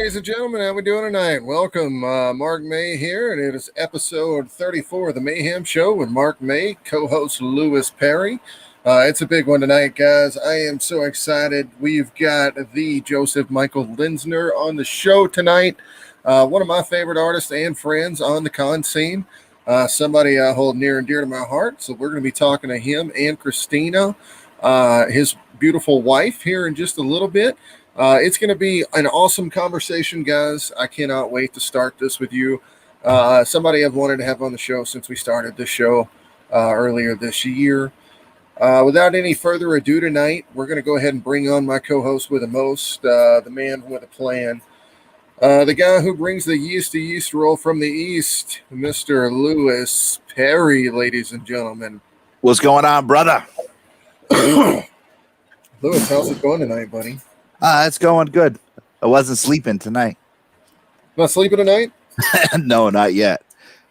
Ladies and gentlemen, how we doing tonight? Welcome, Mark May here, and it is episode 34 of the Mayhem Show with Mark May, co-host Lewis Perry. It's a big one tonight, guys. I am so excited. We've got the Joseph Michael Linsner on the show tonight. One of my favorite artists and friends on the con scene. Somebody I hold near and dear to my heart. So we're going to be talking to him and Kristina, his beautiful wife, here in just a little bit. It's going to be an awesome conversation, guys. I cannot wait to start this with you. Somebody I've wanted to have on the show since we started this show earlier this year. Without any further ado tonight, we're going to go ahead and bring on my co-host with the most, the man with a plan, the guy who brings the yeast to yeast roll from the east, Mr. Lewis Perry, ladies and gentlemen. What's going on, brother? Lewis, how's it going tonight, buddy? It's going good. I wasn't sleeping tonight. Not sleeping tonight? No, not yet.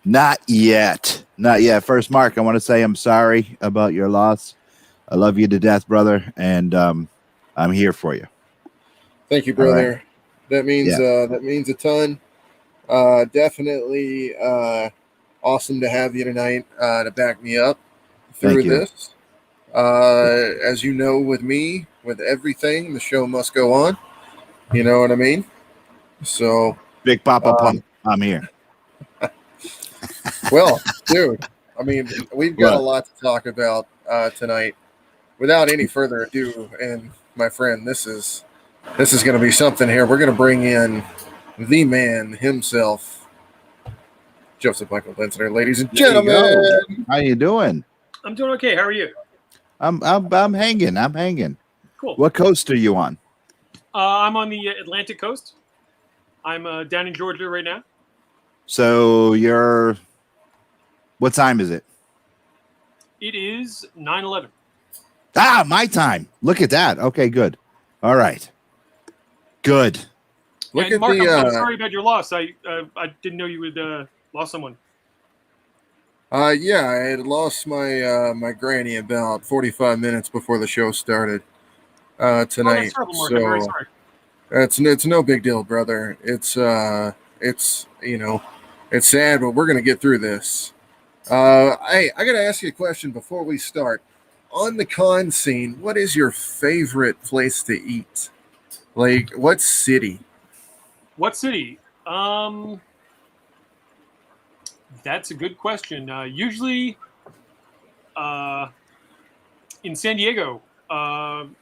Not yet. Not yet. First, Mark, I want to say I'm sorry about your loss. I love you to death, brother, and I'm here for you. Thank you, brother. Right. That means a ton. Definitely awesome to have you tonight to back me up through this. As you know, with me, with everything, the show must go on. You know what I mean? So, Big Papa Pump, I'm here. Well, dude, I mean, we've got a lot to talk about tonight. Without any further ado, and my friend, this is going to be something here. We're going to bring in the man himself, Joseph Michael Linsner, ladies and gentlemen. How you doing? I'm doing okay. How are you? I'm hanging. I'm hanging. Cool. What coast are you on? I'm on the Atlantic coast. I'm down in Georgia right now. So what time is it? It is 9:11. Ah, my time. Look at that. Okay, good. All right. Good. Look at Mark, I'm sorry about your loss. I didn't know you would lost someone. Yeah, I had lost my my granny about 45 minutes before the show started tonight. Oh, that's terrible, Mark. I'm very sorry. It's no big deal, brother. It's you know, it's sad, but we're gonna get through this. I gotta ask you a question before we start. On the con scene, what is your favorite place to eat? Like, what city? What city? That's a good question. Usually, in San Diego,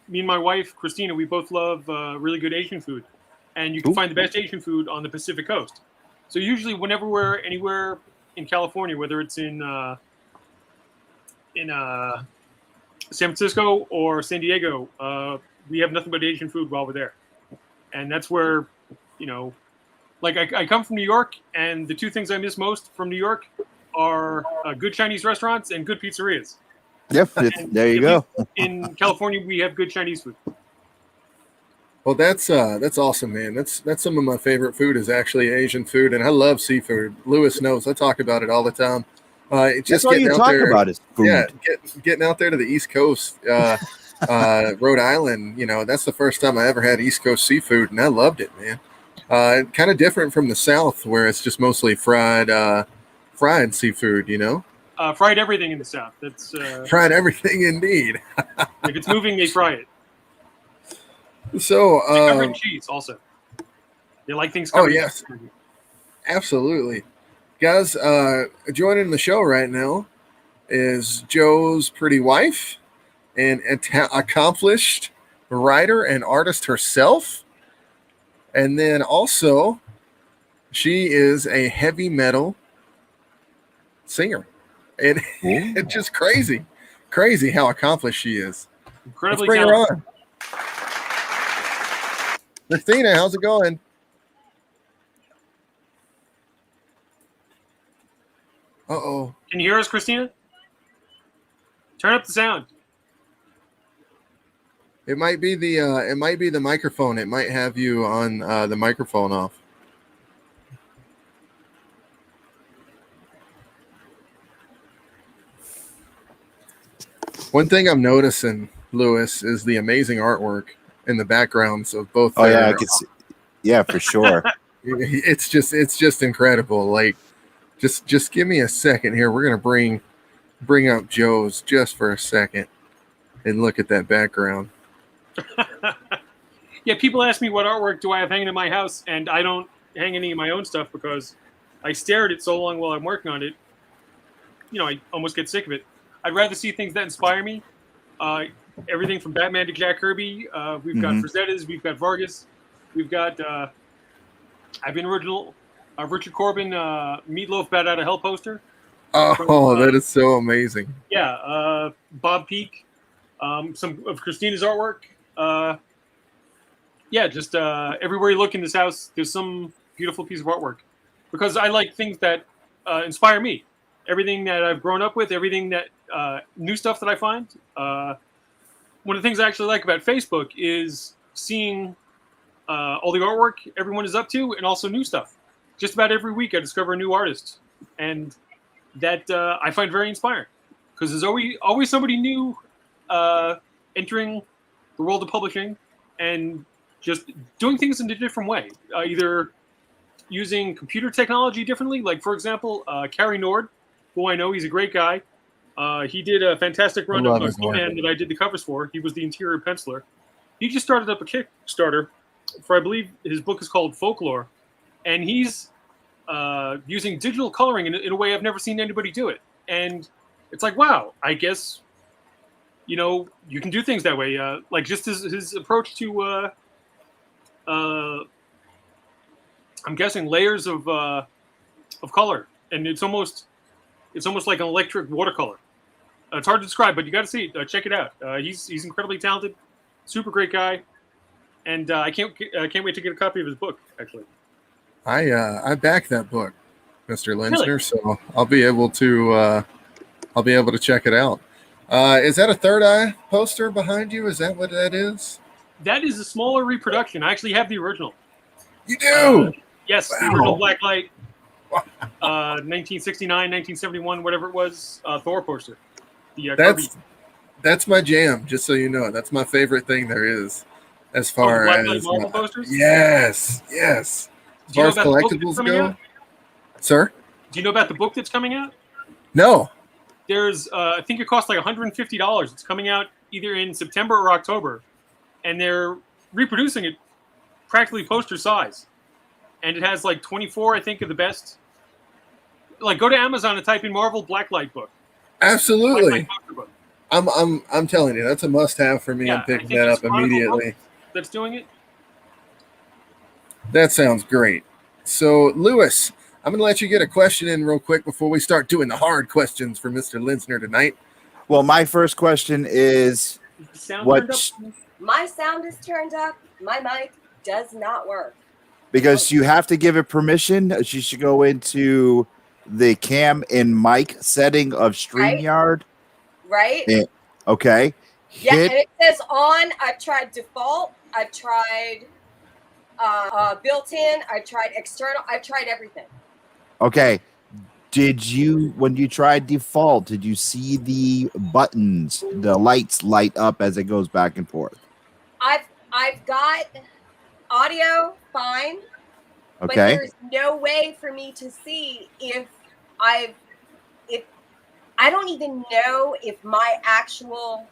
me and my wife, Kristina, we both love really good Asian food. And you can find the best Asian food on the Pacific Coast. So usually whenever we're anywhere in California, whether it's in San Francisco or San Diego, we have nothing but Asian food while we're there. And that's where, you know, like I come from New York, and the two things I miss most from New York are good Chinese restaurants and good pizzerias. Yep, there you go. In California, we have good Chinese food. Well, that's awesome, man. That's some of my favorite food is actually Asian food, and I love seafood. Lewis knows I talk about it all the time. Just getting out there, about is food. Yeah, getting out there to the East Coast, Rhode Island. You know, that's the first time I ever had East Coast seafood, and I loved it, man. Kind of different from the South, where it's just mostly fried seafood. You know, fried everything in the South. That's fried everything indeed. If it's moving, they fry it. So they cover in cheese also. They like things covered. Oh yes, absolutely. Guys, joining the show right now is Joe's pretty wife and accomplished writer and artist herself. And then also, she is a heavy metal singer. And it's just crazy how accomplished she is. Incredibly Let's bring talented. her on. Kristina, how's it going? Uh-oh. Can you hear us, Kristina? Turn up the sound. It might be the microphone. It might have you on the microphone off. One thing I'm noticing, Lewis, is the amazing artwork in the backgrounds of both. Oh yeah, I can see. Yeah, for sure. It's just incredible. Like, just give me a second here. We're gonna bring up Joe's just for a second and look at that background. Yeah, people ask me what artwork do I have hanging in my house, and I don't hang any of my own stuff because I stare at it so long while I'm working on it. You know, I almost get sick of it. I'd rather see things that inspire me. Everything from Batman to Jack Kirby. We've got Frazettas, we've got Vargas, we've got I've been original Richard Corbin Meatloaf Bat Out of Hell poster. Oh, that is so amazing. Yeah, Bob Peak, some of Kristina's artwork. Yeah, just everywhere you look in this house, there's some beautiful piece of artwork. Because I like things that inspire me. Everything that I've grown up with, everything that new stuff that I find. One of the things I actually like about Facebook is seeing all the artwork everyone is up to, and also new stuff. Just about every week, I discover a new artist, and that I find very inspiring. Because there's always somebody new entering the world of publishing and just doing things in a different way. Either using computer technology differently, like for example, Carrie Nord, who I know, he's a great guy. He did a fantastic run of Conan that I did the covers for. He was the interior penciler. He just started up a Kickstarter for, I believe, his book is called Folklore, and he's using digital coloring in a way I've never seen anybody do it. And it's like, wow, I guess, you know, you can do things that way. Like just his approach to, I'm guessing, layers of color, and it's almost like an electric watercolor. It's hard to describe, but you got to see it. Check it out. He's incredibly talented, super great guy, and I can't wait to get a copy of his book. Actually, I back that book, Mr. Linsner, Really? so I'll be able to check it out. Is that a Third Eye poster behind you? Is that what that is? that is a smaller reproduction. I actually have the original. You do? Yes, Wow. the original Blacklight, 1969, 1971, whatever it was, Thor poster. The Kirby. That's my jam. Just so you know, that's my favorite thing there is, as far Blacklight as Marvel posters. yes. As Do you know far as about the book that's collectibles coming go, out? sir. Do you know about the book that's coming out? No. There's, I think it costs like $150. It's coming out either in September or October, and they're reproducing it practically poster size, and it has like 24, I think, of the best. Like, go to Amazon and type in Marvel Blacklight book. Absolutely. Blacklight poster book. I'm telling you, that's a must-have for me. Yeah, I'm I picking think that it's up Chronicle immediately. That's doing it. That sounds great. So, Lewis, I'm going to let you get a question in real quick before we start doing the hard questions for Mr. Linsner tonight. Well, my first question is, Is the sound What turned up? sh- My sound is turned up. My mic does not work. because you have to give it permission, she should go into the cam and mic setting of StreamYard. Right? Yeah. Okay. Yeah, Hit and it says on. I've tried default. I've tried built-in. I've tried external. I've tried everything. Okay. Did you, when you tried default, did you see the buttons, the lights light up as it goes back and forth? I've got audio fine, but Okay. there's no way for me to see if I don't even know if my actual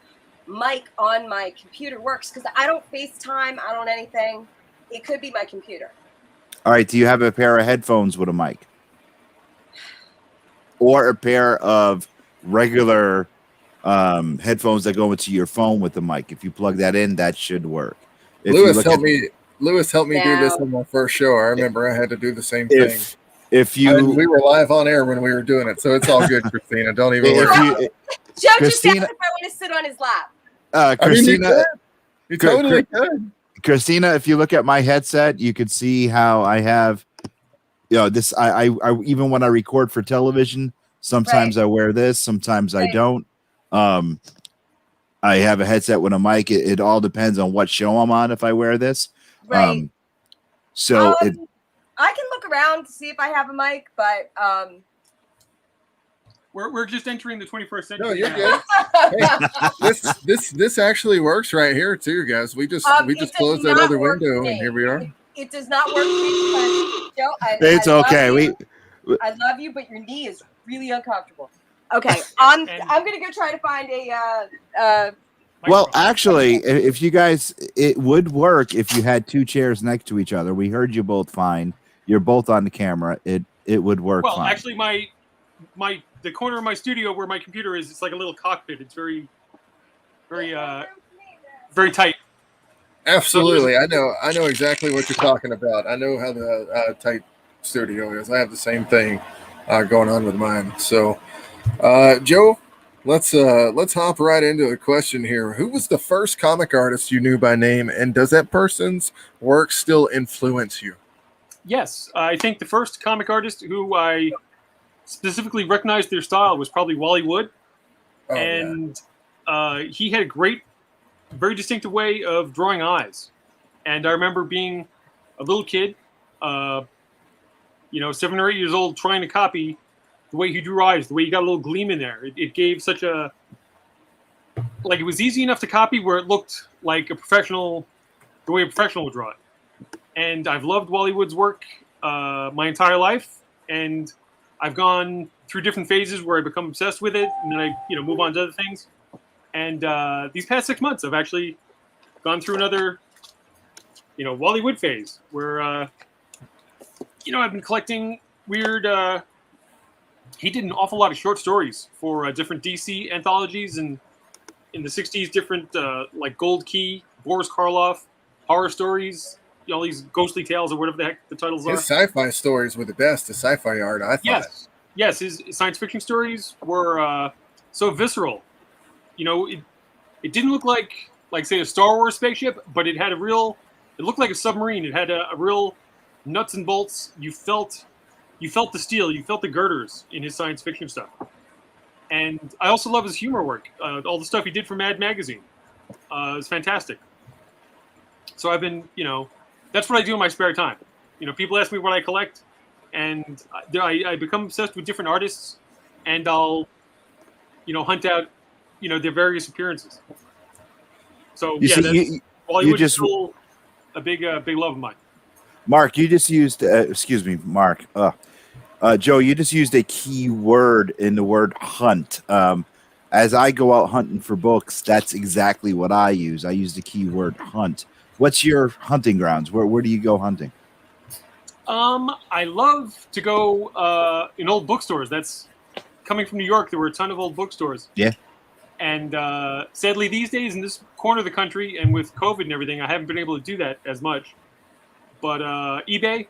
mic on my computer works because I don't FaceTime. I don't anything. It could be my computer. All right. Do you have a pair of headphones with a mic? Or a pair of regular headphones that go into your phone with the mic? If you plug that in, that should work. If you Lewis look helped at- me. Lewis helped me do this No. on my first show. I remember I had to do the same thing. If you And we were live on air when we were doing it, so it's all good, Kristina. Don't even worry. if you Joe just asked Kristina- if I want to sit on his lap. I mean, you Kristina, could. You totally could. Kristina, if you look at my headset, you could see how I have, you know, this. I even when I record for television, sometimes I wear this, sometimes I Right. don't. I have a headset with a mic. It all depends on what show I'm on if I wear this. Right. So I can look around to see if I have a mic, but We're just entering the 21st century. No, you're now. good. Hey, this actually works right here too, guys. We just It does closed that not other work window for and me. here we are. it does not work. Joe, It's okay. I love you, but your knee is really uncomfortable. Okay, I'm gonna go try to find a. Well, actually, if you guys, it would work if you had two chairs next to each other. We heard you both fine. You're both on the camera. It would work Well, fine. actually, the corner of my studio where my computer is, it's like a little cockpit. It's very tight. Absolutely. I know exactly what you're talking about. I know how the tight studio is. I have the same thing going on with mine. So, Joe, let's hop right into the question here. Who was the first comic artist you knew by name, and does that person's work still influence you? Yes, I think the first comic artist who I specifically recognized their style was probably Wally Wood, and he had a great, very distinctive way of drawing eyes. And I remember being a little kid, 7 or 8 years old, trying to copy the way he drew eyes, the way he got a little gleam in there. It gave such a, like, it was easy enough to copy where it looked like a professional, the way a professional would draw it. And I've loved Wally Wood's work my entire life, and I've gone through different phases where I become obsessed with it, and then I, move on to other things. And these past 6 months, I've actually gone through another, Wally Wood phase where, I've been collecting weird. He did an awful lot of short stories for different DC anthologies, and in the '60s, different like Gold Key, Boris Karloff, horror stories. All these ghostly tales or whatever the heck the titles are. His sci-fi stories were the best. The sci-fi art, I thought. Yes. His science fiction stories were so visceral. It didn't look like say a Star Wars spaceship, but it had it looked like a submarine. It had a real nuts and bolts. You felt the steel. You felt the girders in his science fiction stuff. And I also love his humor work. All the stuff he did for Mad Magazine is fantastic. So I've been, that's what I do in my spare time. People ask me what I collect, and I become obsessed with different artists, and I'll, hunt out, their various appearances. So Hollywood is still a big love of mine. Mark, you just used, excuse me, Mark. Joe, you just used a key word in the word hunt. As I go out hunting for books, that's exactly what I use. I use the keyword hunt. What's your hunting grounds? Where do you go hunting? I love to go in old bookstores. That's coming from New York. There were a ton of old bookstores. Yeah. And sadly, these days in this corner of the country, and with COVID and everything, I haven't been able to do that as much. But eBay.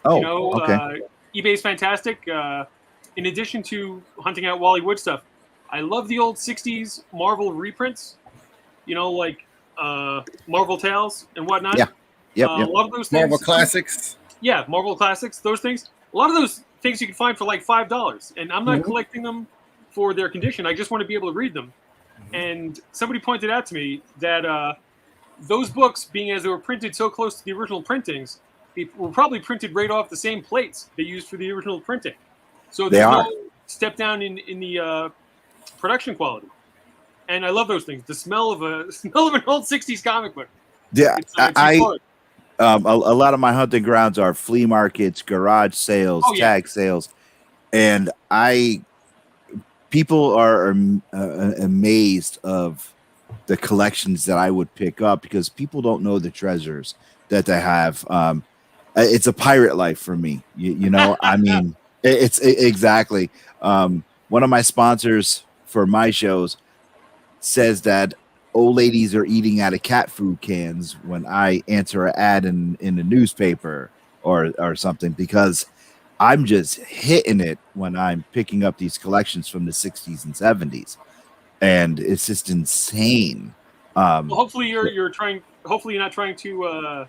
Okay. eBay's fantastic. In addition to hunting out Wally Wood stuff, I love the old '60s Marvel reprints. Like Marvel Tales and whatnot. Yeah. Yep. A lot of those things. Marvel Classics. Yeah, Marvel Classics. Those things. A lot of those things you can find for like $5, and I'm not collecting them for their condition. I just want to be able to read them. And somebody pointed out to me that those books, being as they were printed so close to the original printings, they were probably printed right off the same plates they used for the original printing. So there's no step down in the production quality. And I love those things. The smell of an old '60s comic book. Yeah, it's a lot of my hunting grounds are flea markets, garage sales, tag sales, and people are amazed of the collections that I would pick up because people don't know the treasures that they have. It's a pirate life for me. I mean, it's exactly. One of my sponsors for my shows says that old ladies are eating out of cat food cans when I answer an ad in the newspaper or something, because I'm just hitting it when I'm picking up these collections from the 60s and 70s, and it's just insane. Well, hopefully you're trying. Hopefully you're not trying to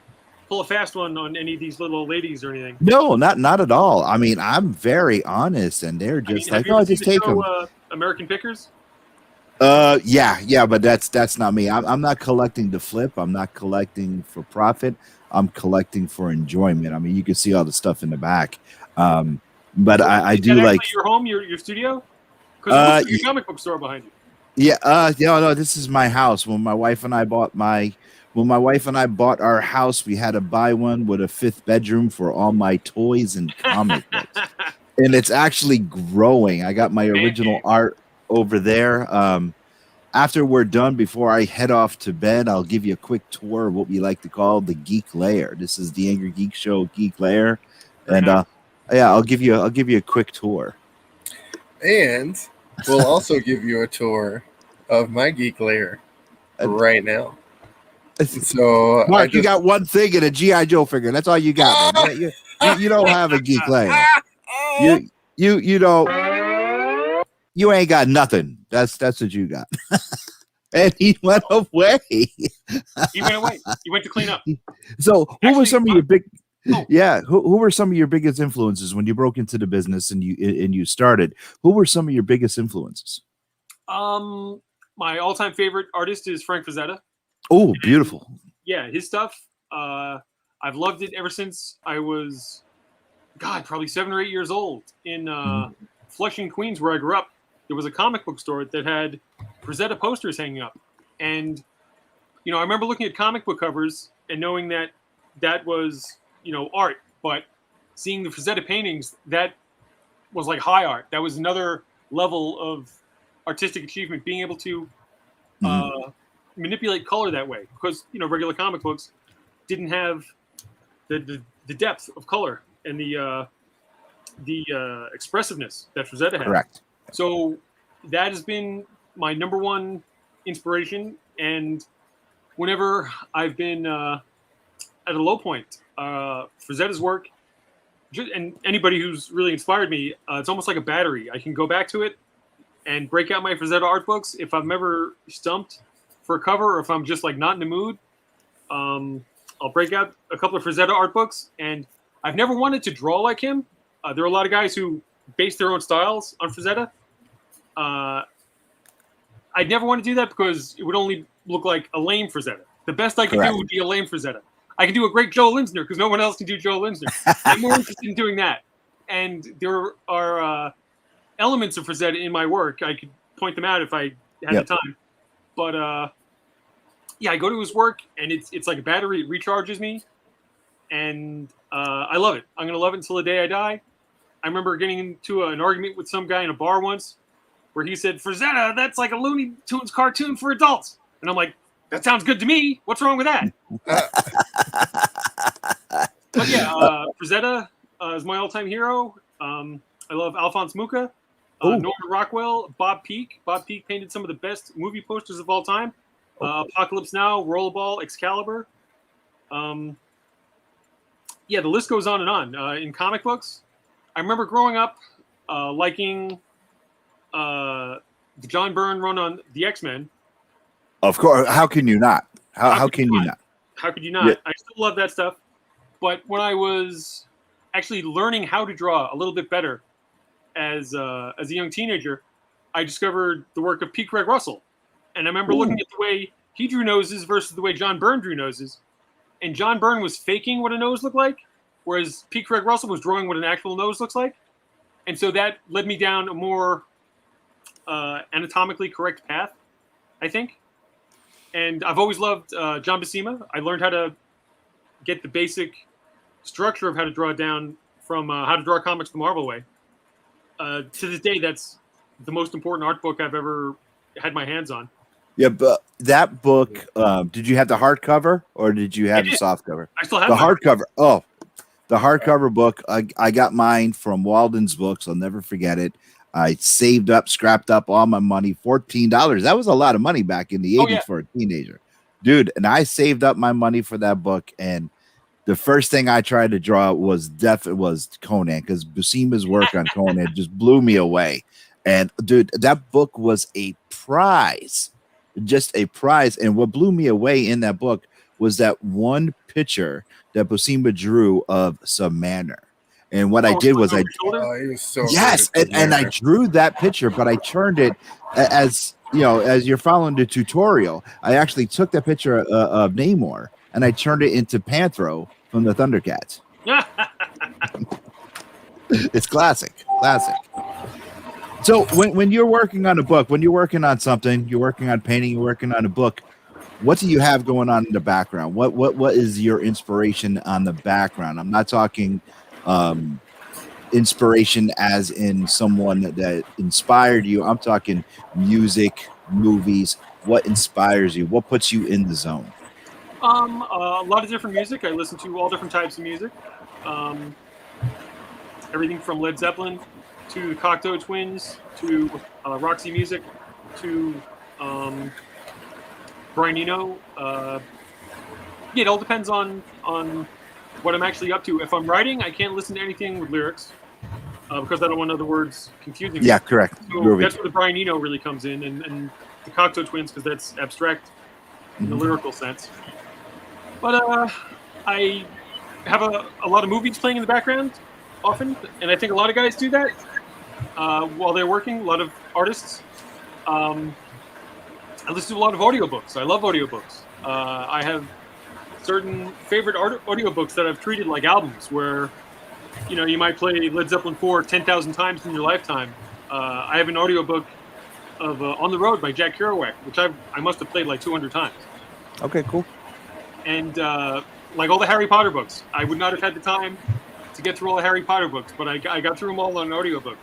pull a fast one on any of these little old ladies or anything. No, not at all. I mean, I'm very honest, and they're just just take them. American Pickers. Yeah, but that's not me. I'm not collecting to flip. I'm not collecting for profit. I'm collecting for enjoyment. I mean, you can see all the stuff in the back. But I do like your home, your studio, because your comic book store behind you. Yeah, no, this is my house. When my wife and I bought when my wife and I bought our house, we had to buy one with a 5th bedroom for all my toys and comic books. And it's actually growing. I got my original art over there. After we're done, before I head off to bed, I'll give you a quick tour of what we like to call the Geek Lair. This is the Angry Geek Show Geek Lair. And yeah, I'll give you a quick tour. And we'll also give you a tour of my Geek Lair right now. So Mark, you got one thing in a G.I. Joe figure. That's all you got. Man. You don't have a Geek Lair. You don't. You ain't got nothing. That's what you got. And he went away. He went away. He went to clean up. So who were some of your big? Yeah, who were some of your biggest influences when you broke into the business and you started? Who were some of your biggest influences? My all-time favorite artist is Frank Frazetta. Oh, beautiful. Yeah, his stuff. I've loved it ever since I was, probably 7 or 8 years old in Flushing, Queens, where I grew up. There was a comic book store that had Frazetta posters hanging up. And, I remember looking at comic book covers and knowing that was, art. But seeing the Frazetta paintings, that was like high art. That was another level of artistic achievement, being able to manipulate color that way. Because, regular comic books didn't have the depth of color and the expressiveness that Frazetta had. Correct. So that has been my number one inspiration. And whenever I've been at a low point, Frazetta's work, and anybody who's really inspired me, it's almost like a battery. I can go back to it and break out my Frazetta art books. If I'm ever stumped for a cover, or if I'm just like not in the mood, I'll break out a couple of Frazetta art books. And I've never wanted to draw like him. There are a lot of guys who base their own styles on Frazetta. I'd never want to do that because it would only look like a lame Frazetta. The best I could do would be a lame Frazetta. I can do a great Joe Linsner because no one else can do Joe Linsner. I'm more interested in doing that. And there are elements of Frazetta in my work. I could point them out if I had the time. But I go to his work and it's like a battery. It recharges me. And I love it. I'm going to love it until the day I die. I remember getting into an argument with some guy in a bar once where he said, Frazetta, that's like a Looney Tunes cartoon for adults. And I'm like, that sounds good to me. What's wrong with that? But yeah, Frazetta is my all-time hero. I love Alphonse Mucha, Norman Rockwell, Bob Peak. Bob Peak painted some of the best movie posters of all time. Apocalypse Now, Rollerball, Excalibur. The list goes on and on. In comic books, I remember growing up liking the John Byrne run on the X-Men. Of course. How can you not? How can you not? How could you not? Yeah. I still love that stuff. But when I was actually learning how to draw a little bit better as a young teenager, I discovered the work of P. Craig Russell. And I remember looking at the way he drew noses versus the way John Byrne drew noses. And John Byrne was faking what a nose looked like, whereas P. Craig Russell was drawing what an actual nose looks like. And so that led me down a more anatomically correct path, I think. And I've always loved John Buscema. I learned how to get the basic structure of how to draw it down from How to Draw Comics the Marvel Way. To this day, that's the most important art book I've ever had my hands on. Yeah, but that book, did you have the hardcover or did you have the softcover? I still have the hardcover. Oh, the hardcover book. I got mine from Walden's Books. I'll never forget it. I saved up, scrapped up all my money, $14. That was a lot of money back in the 80s for a teenager. Dude, and I saved up my money for that book. And the first thing I tried to draw was Conan, because Buscema's work on Conan just blew me away. And dude, that book was a prize, just a prize. And what blew me away in that book was that one picture that Buscema drew of Samander. And what I did was and I drew that picture, but I turned it as you're following the tutorial. I actually took that picture of Namor and I turned it into Panthro from the Thundercats. It's classic. So when you're working on a book, when you're working on something, you're working on painting, you're working on a book, what do you have going on in the background? What is your inspiration on the background? I'm not talking inspiration as in someone that inspired you. I'm talking music, movies. What inspires you? What puts you in the zone? A lot of different music. I listen to all different types of music. Um, Everything from Led Zeppelin to the Cocteau Twins to Roxy Music to Brian Eno. Yeah, it all depends on what I'm actually up to. If I'm writing, I can't listen to anything with lyrics because I don't want other words confusing me. Yeah, correct. So that's where the Brian Eno really comes in, and the Cocteau Twins, because that's abstract in the lyrical sense. But I have a lot of movies playing in the background often, and I think a lot of guys do that while they're working. A lot of artists. I listen to a lot of audiobooks. I love audiobooks. I have certain favorite audiobooks that I've treated like albums, where you might play Led Zeppelin 4 10,000 times in your lifetime. I have an audiobook of On the Road by Jack Kerouac, which I must have played like 200 times. Okay, cool. And like all the Harry Potter books, I would not have had the time to get through all the Harry Potter books, but I got through them all on an audiobook.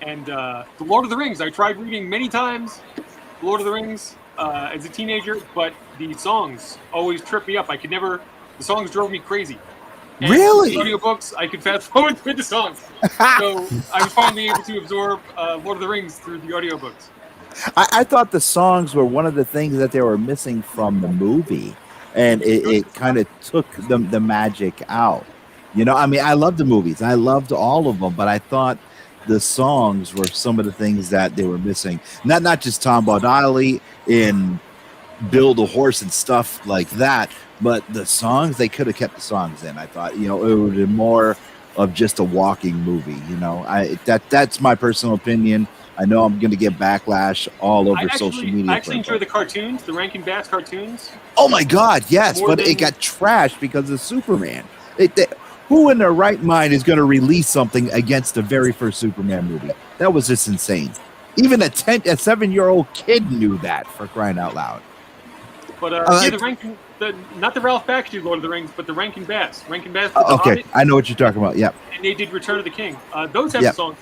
And The Lord of the Rings, I tried reading many times, The Lord of the Rings, as a teenager, but the songs always tripped me up. The songs drove me crazy. And Really? The audiobooks, I could fast forward through the songs. So I was finally able to absorb Lord of the Rings through the audiobooks. I thought the songs were one of the things that they were missing from the movie, and it kind of took the magic out. I mean, I loved the movies. I loved all of them, but I thought the songs were some of the things that they were missing. Not just Tom Baudelli in Build a Horse and stuff like that, but the songs, they could have kept the songs in. I thought, it would be more of just a walking movie. That's my personal opinion. I know I'm going to get backlash all over social media. I actually enjoy the cartoons, the Rankin Bass cartoons. Oh my God, yes, but it got trashed because of Superman. Who in their right mind is going to release something against the very first Superman movie? That was just insane. Even a 7-year-old kid knew that, for crying out loud. But not the Ralph Bakshi Lord of the Rings, but the Rankin Bass. Rankin Bass. Okay, Hobbit, I know what you're talking about. Yep. And they did Return of the King. Those have songs.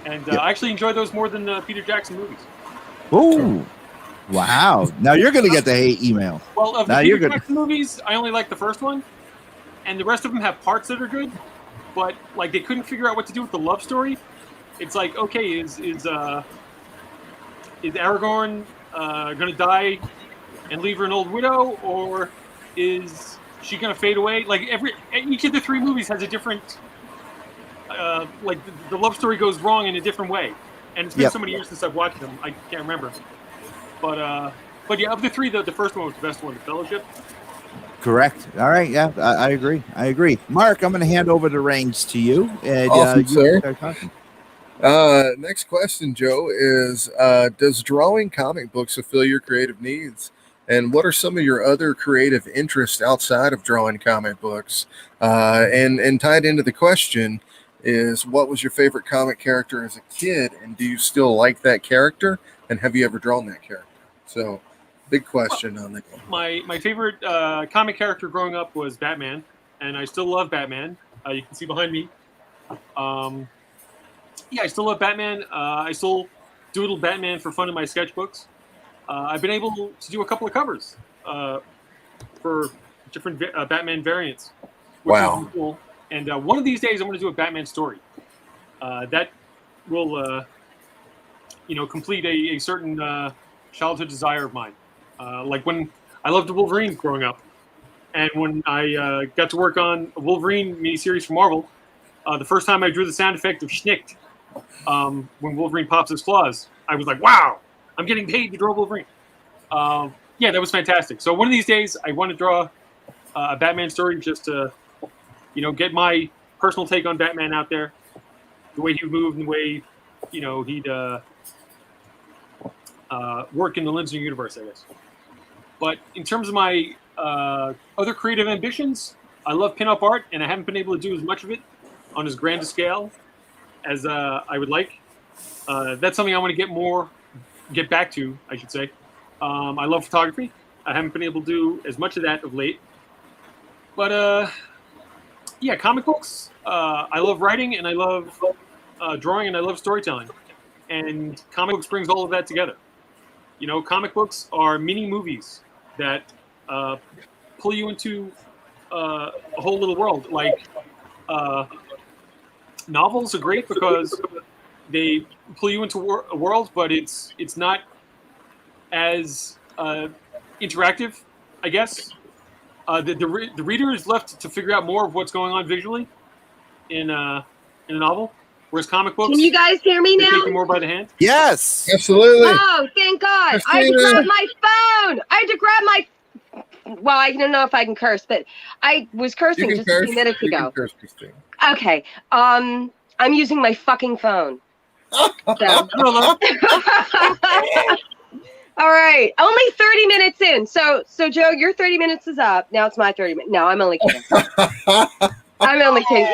And I actually enjoy those more than the Peter Jackson movies. Ooh. Wow. Now you're going to get the hate email. Well, of the Peter Jackson movies, I only like the first one. And the rest of them have parts that are good. But like they couldn't figure out what to do with the love story. It's like, okay, is Aragorn going to die and leave her an old widow, or is she going to fade away? Like each of the three movies has a different, like the love story goes wrong in a different way. And it's been so many years since I've watched them, I can't remember. But yeah, of the three, the first one was the best one, The Fellowship. Correct. All right. Yeah, I agree. Mark, I'm going to hand over the reins to you. And, awesome, you sir. start talking. Next question, Joe, is does drawing comic books fulfill your creative needs? And what are some of your other creative interests outside of drawing comic books? And tied into the question is, what was your favorite comic character as a kid? And do you still like that character? And have you ever drawn that character? So, big question on that. My favorite comic character growing up was Batman, and I still love Batman. You can see behind me. Yeah, I still love Batman. I still doodle Batman for fun in my sketchbooks. I've been able to do a couple of covers for different Batman variants, which is really cool. And one of these days, I'm going to do a Batman story that will, complete a certain childhood desire of mine. Like when I loved Wolverine growing up, and when I got to work on a Wolverine miniseries for Marvel, the first time I drew the sound effect of Schnicked when Wolverine pops his claws, I was like, wow, I'm getting paid to draw Wolverine. Yeah, that was fantastic. So one of these days, I want to draw a Batman story just to, get my personal take on Batman out there, the way he would move and the way, he'd work in the Linsner universe, I guess. But in terms of my other creative ambitions, I love pinup art, and I haven't been able to do as much of it on as grand a scale as I would like. That's something I want to get back to, I should say. I love photography. I haven't been able to do as much of that of late. But yeah, comic books. I love writing and I love drawing and I love storytelling. And comic books brings all of that together. You know, comic books are mini movies that pull you into a whole little world. Like novels are great because they pull you into a world, but it's not as interactive, I guess. The reader is left to figure out more of what's going on visually in a novel, whereas comic books, Can you guys hear me they now? take you more by the hand. Yes. Absolutely. Oh, thank God. I had to grab my phone. I had to grab my. Well, I don't know if I can curse, but I was You cursing can just curse. a few minutes You can ago. curse, Christine. Okay. I'm using my fucking phone. So. All right. Only 30 minutes in. So Joe, your 30 minutes is up. Now it's my 30 minutes. No, I'm only kidding. I'm only kidding.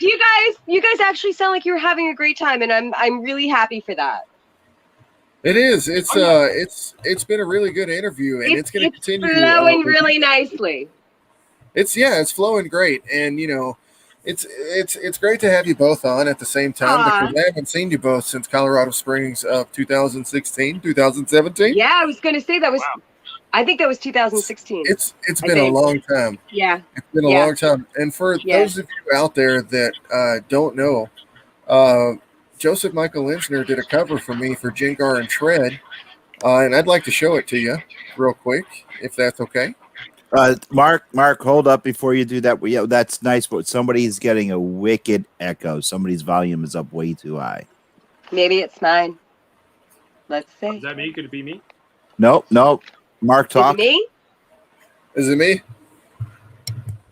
You guys actually sound like you're having a great time, and I'm really happy for that. It is. It's been a really good interview, and it's going to continue. Flowing really nicely. It's flowing great, and you know, it's great to have you both on at the same time because I haven't seen you both since Colorado Springs of 2016, 2017. Yeah, I was going to say that was. Wow. I think that was 2016. It's been a long time. Yeah, it's been a long time, and for those of you out there that don't know, Joseph Michael Linsner did a cover for me for Jengar and Shred, and I'd like to show it to you real quick, if that's okay. Mark, hold up before you do that. Yeah, that's nice, but somebody's getting a wicked echo. Somebody's volume is up way too high. Maybe it's mine. Let's see. Is that me? Could it be me? Nope. Mark, talk. Is it me? Is it me?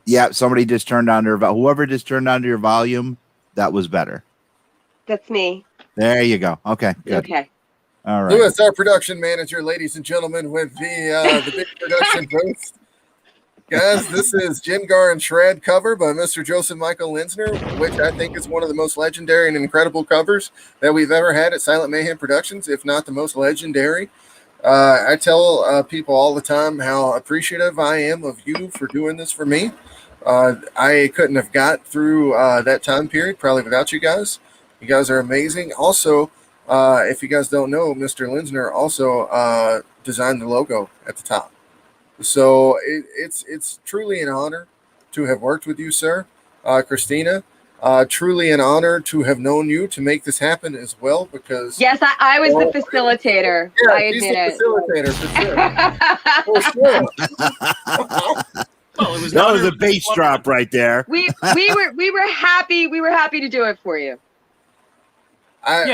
Yeah, somebody just turned on their whoever just turned on your volume. That was better. That's me. There you go. Okay, good. Okay. All right. Lewis, our production manager, ladies and gentlemen, with the big production booth. Guys, this is Jengar and Shred cover by Mr. Joseph Michael Linsner, which I think is one of the most legendary and incredible covers that we've ever had at Silent Mayhem Productions, if not the most legendary. I tell people all the time how appreciative I am of you for doing this for me. I couldn't have got through that time period probably without you guys. You guys are amazing. Also, if you guys don't know, Mr. Linsner also designed the logo at the top. So it's truly an honor to have worked with you, sir. Kristina, truly an honor to have known you to make this happen as well, because yes, I was the facilitator. Yeah, I admit it. Facilitator for sure. Well, that was a bass drop right there. We were happy. We were happy to do it for you. I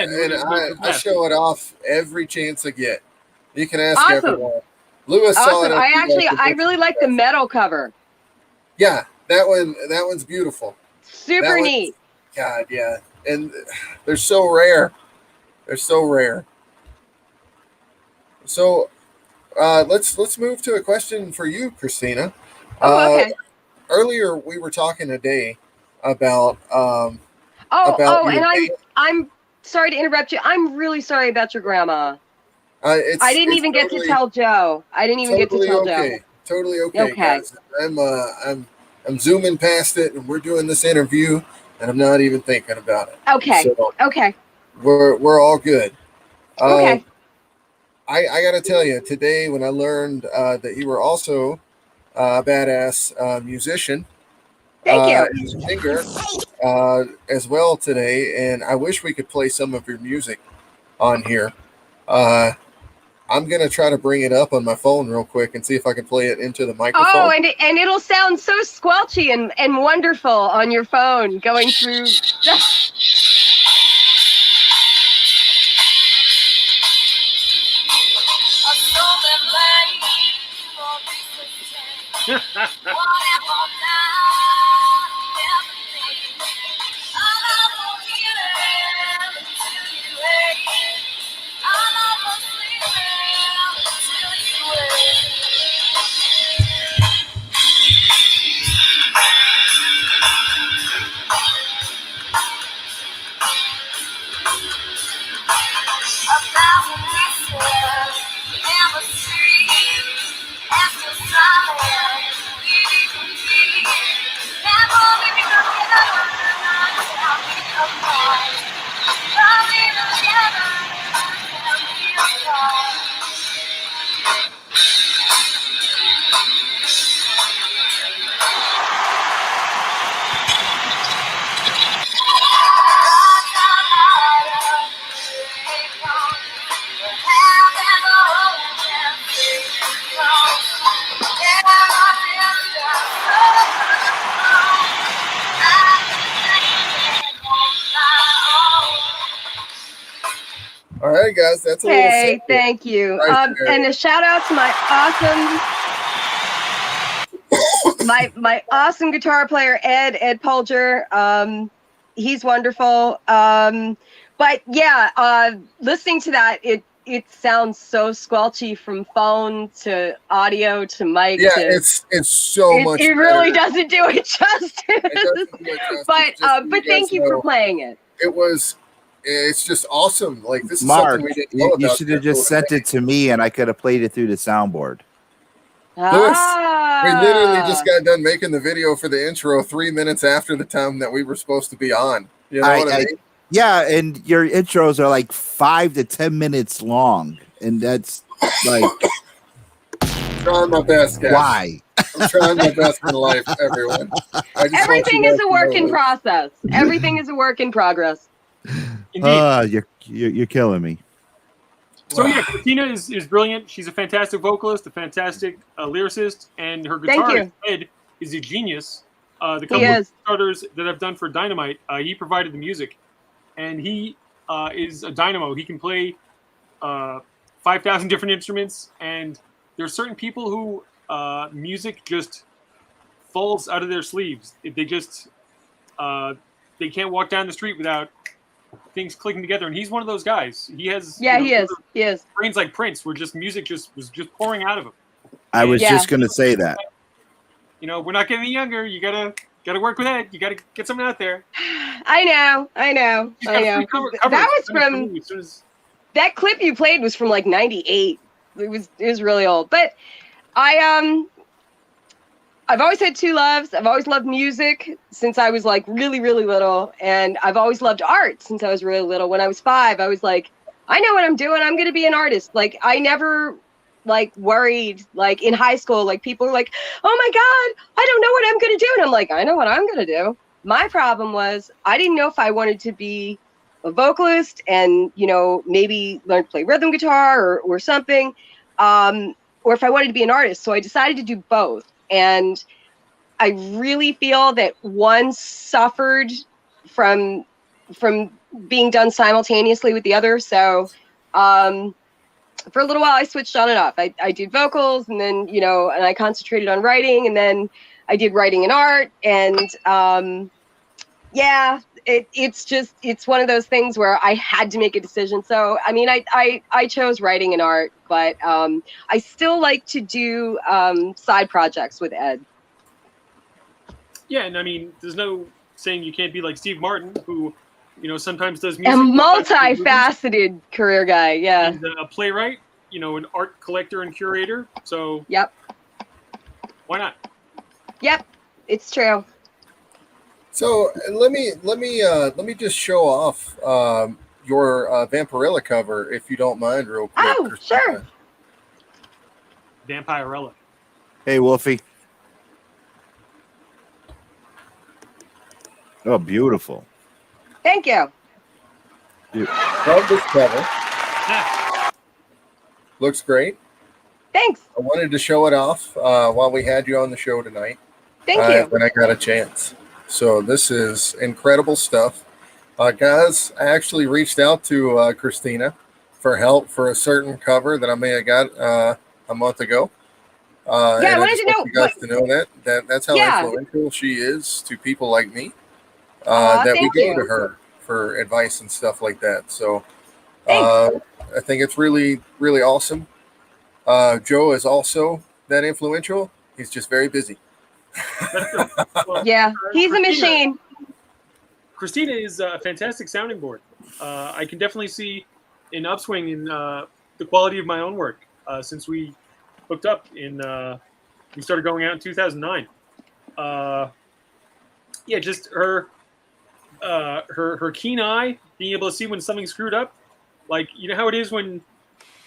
show it off every chance I get. You can ask awesome. everyone. Lewis saw it. I really like the metal cover. Yeah, that one's beautiful. Super neat. God, yeah, and they're so rare. So, let's move to a question for you, Kristina. Okay. Earlier we were talking today about and I'm sorry to interrupt you. I'm really sorry about your grandma. I didn't even get to tell Joe. Totally okay. Guys. I'm zooming past it, and we're doing this interview, and I'm not even thinking about it. Okay. So okay. We're all good. Okay. I got to tell you, today when I learned that you were also a badass musician, thank you, and singer as well today, and I wish we could play some of your music on here. I'm going to try to bring it up on my phone real quick and see if I can play it into the microphone. Oh, and it'll sound so squelchy and wonderful on your phone going through. right, guys. That's a Hey, little thank you. Right there. And a shout out to my awesome guitar player Ed Polger. He's wonderful. But yeah, listening to that, it sounds so squelchy from phone to audio to mic. Yeah, to, it's so much. It really better. doesn't do it justice. It doesn't do it justice. But Just so thank guys you for know, playing it. It's just awesome. Like, this is Mark, something we didn't know you about. should have just sent it to me, and I could have played it through the soundboard. Lewis, we literally Ah. just got done making the video for the intro 3 minutes after the time that we were supposed to be on. You know what I mean? Yeah, and your intros are like 5 to 10 minutes long, and that's like Trying my best, guys. why? I'm trying my best in life, everyone. Everything is a work in process. Everything is a work in progress. Indeed. You're killing me. So yeah, Kristina is brilliant. She's a fantastic vocalist, a fantastic lyricist, and her guitarist Ed is a genius. The couple of starters that I've done for Dynamite, he provided the music, and he is a dynamo. He can play 5,000 different instruments, and there's certain people who music just falls out of their sleeves. They just they can't walk down the street without things clicking together, and he's one of those guys. He has he is brains like Prince, where just music was just pouring out of him. I was just gonna say that. You know, we're not getting any younger. You gotta work with it. You gotta get something out there. I know. That was from that clip you played was from like '98. It was really old, but I've always had two loves. I've always loved music since I was like really, really little. And I've always loved art since I was really little. When I was 5, I was like, I know what I'm doing. I'm going to be an artist. Like, I never like worried, like in high school, like people were like, oh my God, I don't know what I'm going to do. And I'm like, I know what I'm going to do. My problem was I didn't know if I wanted to be a vocalist and, you know, maybe learn to play rhythm guitar or something, or if I wanted to be an artist. So I decided to do both. And I really feel that one suffered from being done simultaneously with the other. So for a little while, I switched on and off. I did vocals, and then, you know, and I concentrated on writing, and then I did writing and art. And yeah, it's one of those things where I had to make a decision. So, I mean, I chose writing and art, but I still like to do side projects with Ed. Yeah, and I mean, there's no saying you can't be like Steve Martin, who, you know, sometimes does music. A multifaceted career guy, yeah. He's a playwright, you know, an art collector and curator. So, yep. Why not? Yep, it's true. So let me just show off your Vampirella cover, if you don't mind, real quick. Oh, sure. Vampirella. Hey, Wolfie. Oh, beautiful. Thank you. Love this cover. Looks great. Thanks. I wanted to show it off while we had you on the show tonight. Thank you. When I got a chance. So this is incredible stuff. Guys, I actually reached out to Kristina for help for a certain cover that I may have got a month ago. Yeah, I wanted to know. You guys to know that's how influential she is to people like me. That we go to her for advice and stuff like that. So I think it's really, really awesome. Joe is also that influential. He's just very busy. Well, yeah, he's a machine. Kristina is a fantastic sounding board. I can definitely see an upswing in the quality of my own work since we hooked up we started going out in 2009. Yeah, just her keen eye, being able to see when something's screwed up. Like, you know how it is when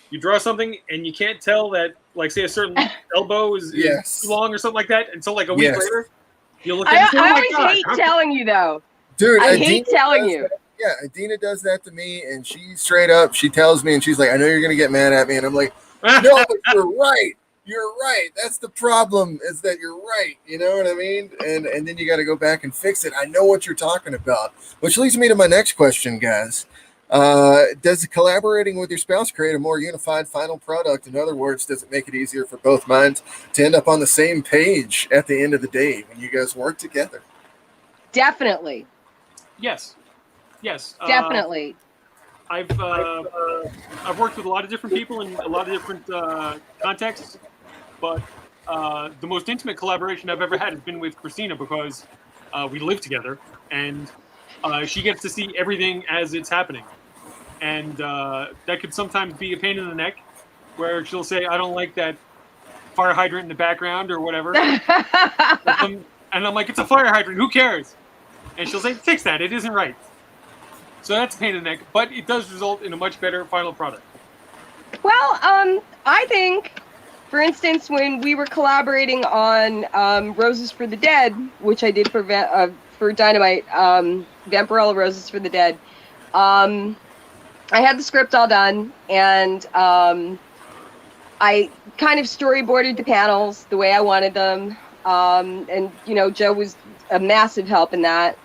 you draw something and you can't tell that, like, say a certain elbow is too long or something like that until like a week later. You look at it. I always hate telling you though. Dude, I hate telling you. Yeah, Adina does that to me, and she straight up, she tells me, and she's like, I know you're going to get mad at me. And I'm like, no, but you're right. You're right. That's the problem, is that you're right. You know what I mean? And then you got to go back and fix it. I know what you're talking about, which leads me to my next question, guys. Does collaborating with your spouse create a more unified final product? In other words, does it make it easier for both minds to end up on the same page at the end of the day when you guys work together? Definitely. Yes. Definitely. I've worked with a lot of different people in a lot of different contexts, but the most intimate collaboration I've ever had has been with Kristina because we live together, and she gets to see everything as it's happening. And that could sometimes be a pain in the neck, where she'll say, "I don't like that fire hydrant in the background," or whatever. And I'm like, "It's a fire hydrant. Who cares?" And she'll say, "Fix that. It isn't right." So that's a pain in the neck, but it does result in a much better final product. Well, I think, for instance, when we were collaborating on Roses for the Dead, which I did for Dynamite, Vampirella Roses for the Dead, I had the script all done, and I kind of storyboarded the panels the way I wanted them, and Joe was a massive help in that,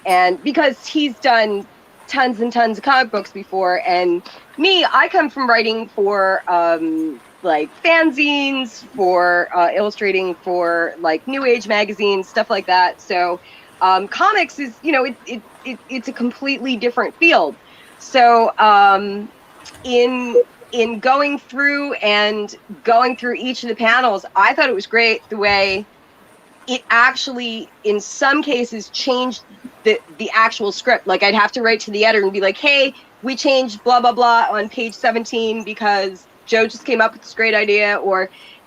and because he's done tons and tons of comic books before, and me, I come from writing for like fanzines, for illustrating for like New Age magazines, stuff like that. So comics is, it's a completely different field. So in going through each of the panels, I thought it was great the way it actually, in some cases, changed the actual script. Like I'd have to write to the editor and be like, "Hey, we changed blah blah blah on page 17 because Joe just came up with this great idea,"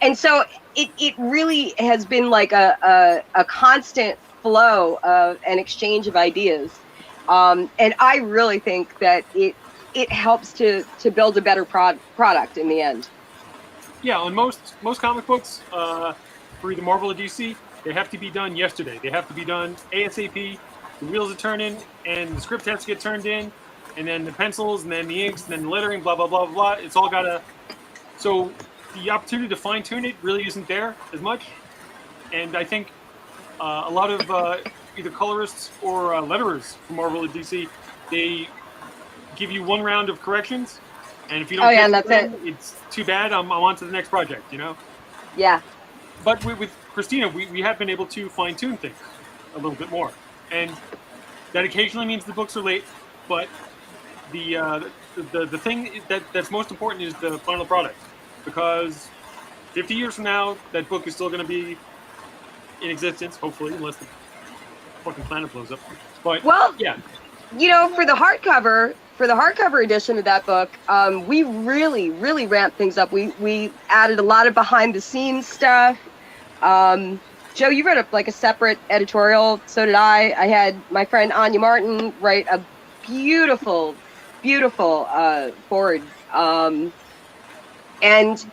and so it really has been like a constant flow of an exchange of ideas, and I really think that it helps to build a better product in the end. Yeah, on most comic books, for either Marvel or DC, they have to be done yesterday. They have to be done ASAP. The wheels are turning, and the script has to get turned in, and then the pencils, and then the inks, and then the lettering, blah, blah, blah, blah. It's all got to... So the opportunity to fine-tune it really isn't there as much. And I think a lot of either colorists or letterers from Marvel or DC, they give you one round of corrections, and if you don't and that's it. It's too bad. I'm on to the next project, Yeah. But with Kristina, we have been able to fine-tune things a little bit more. And that occasionally means the books are late, but the thing that's most important is the final product, because 50 years from now, that book is still going to be in existence, hopefully, unless the fucking planet blows up. But yeah, for the hardcover edition of that book, we really ramped things up. We added a lot of behind the scenes stuff. Joe, you wrote up like a separate editorial. So did I. I had my friend Anya Martin write a beautiful forward. And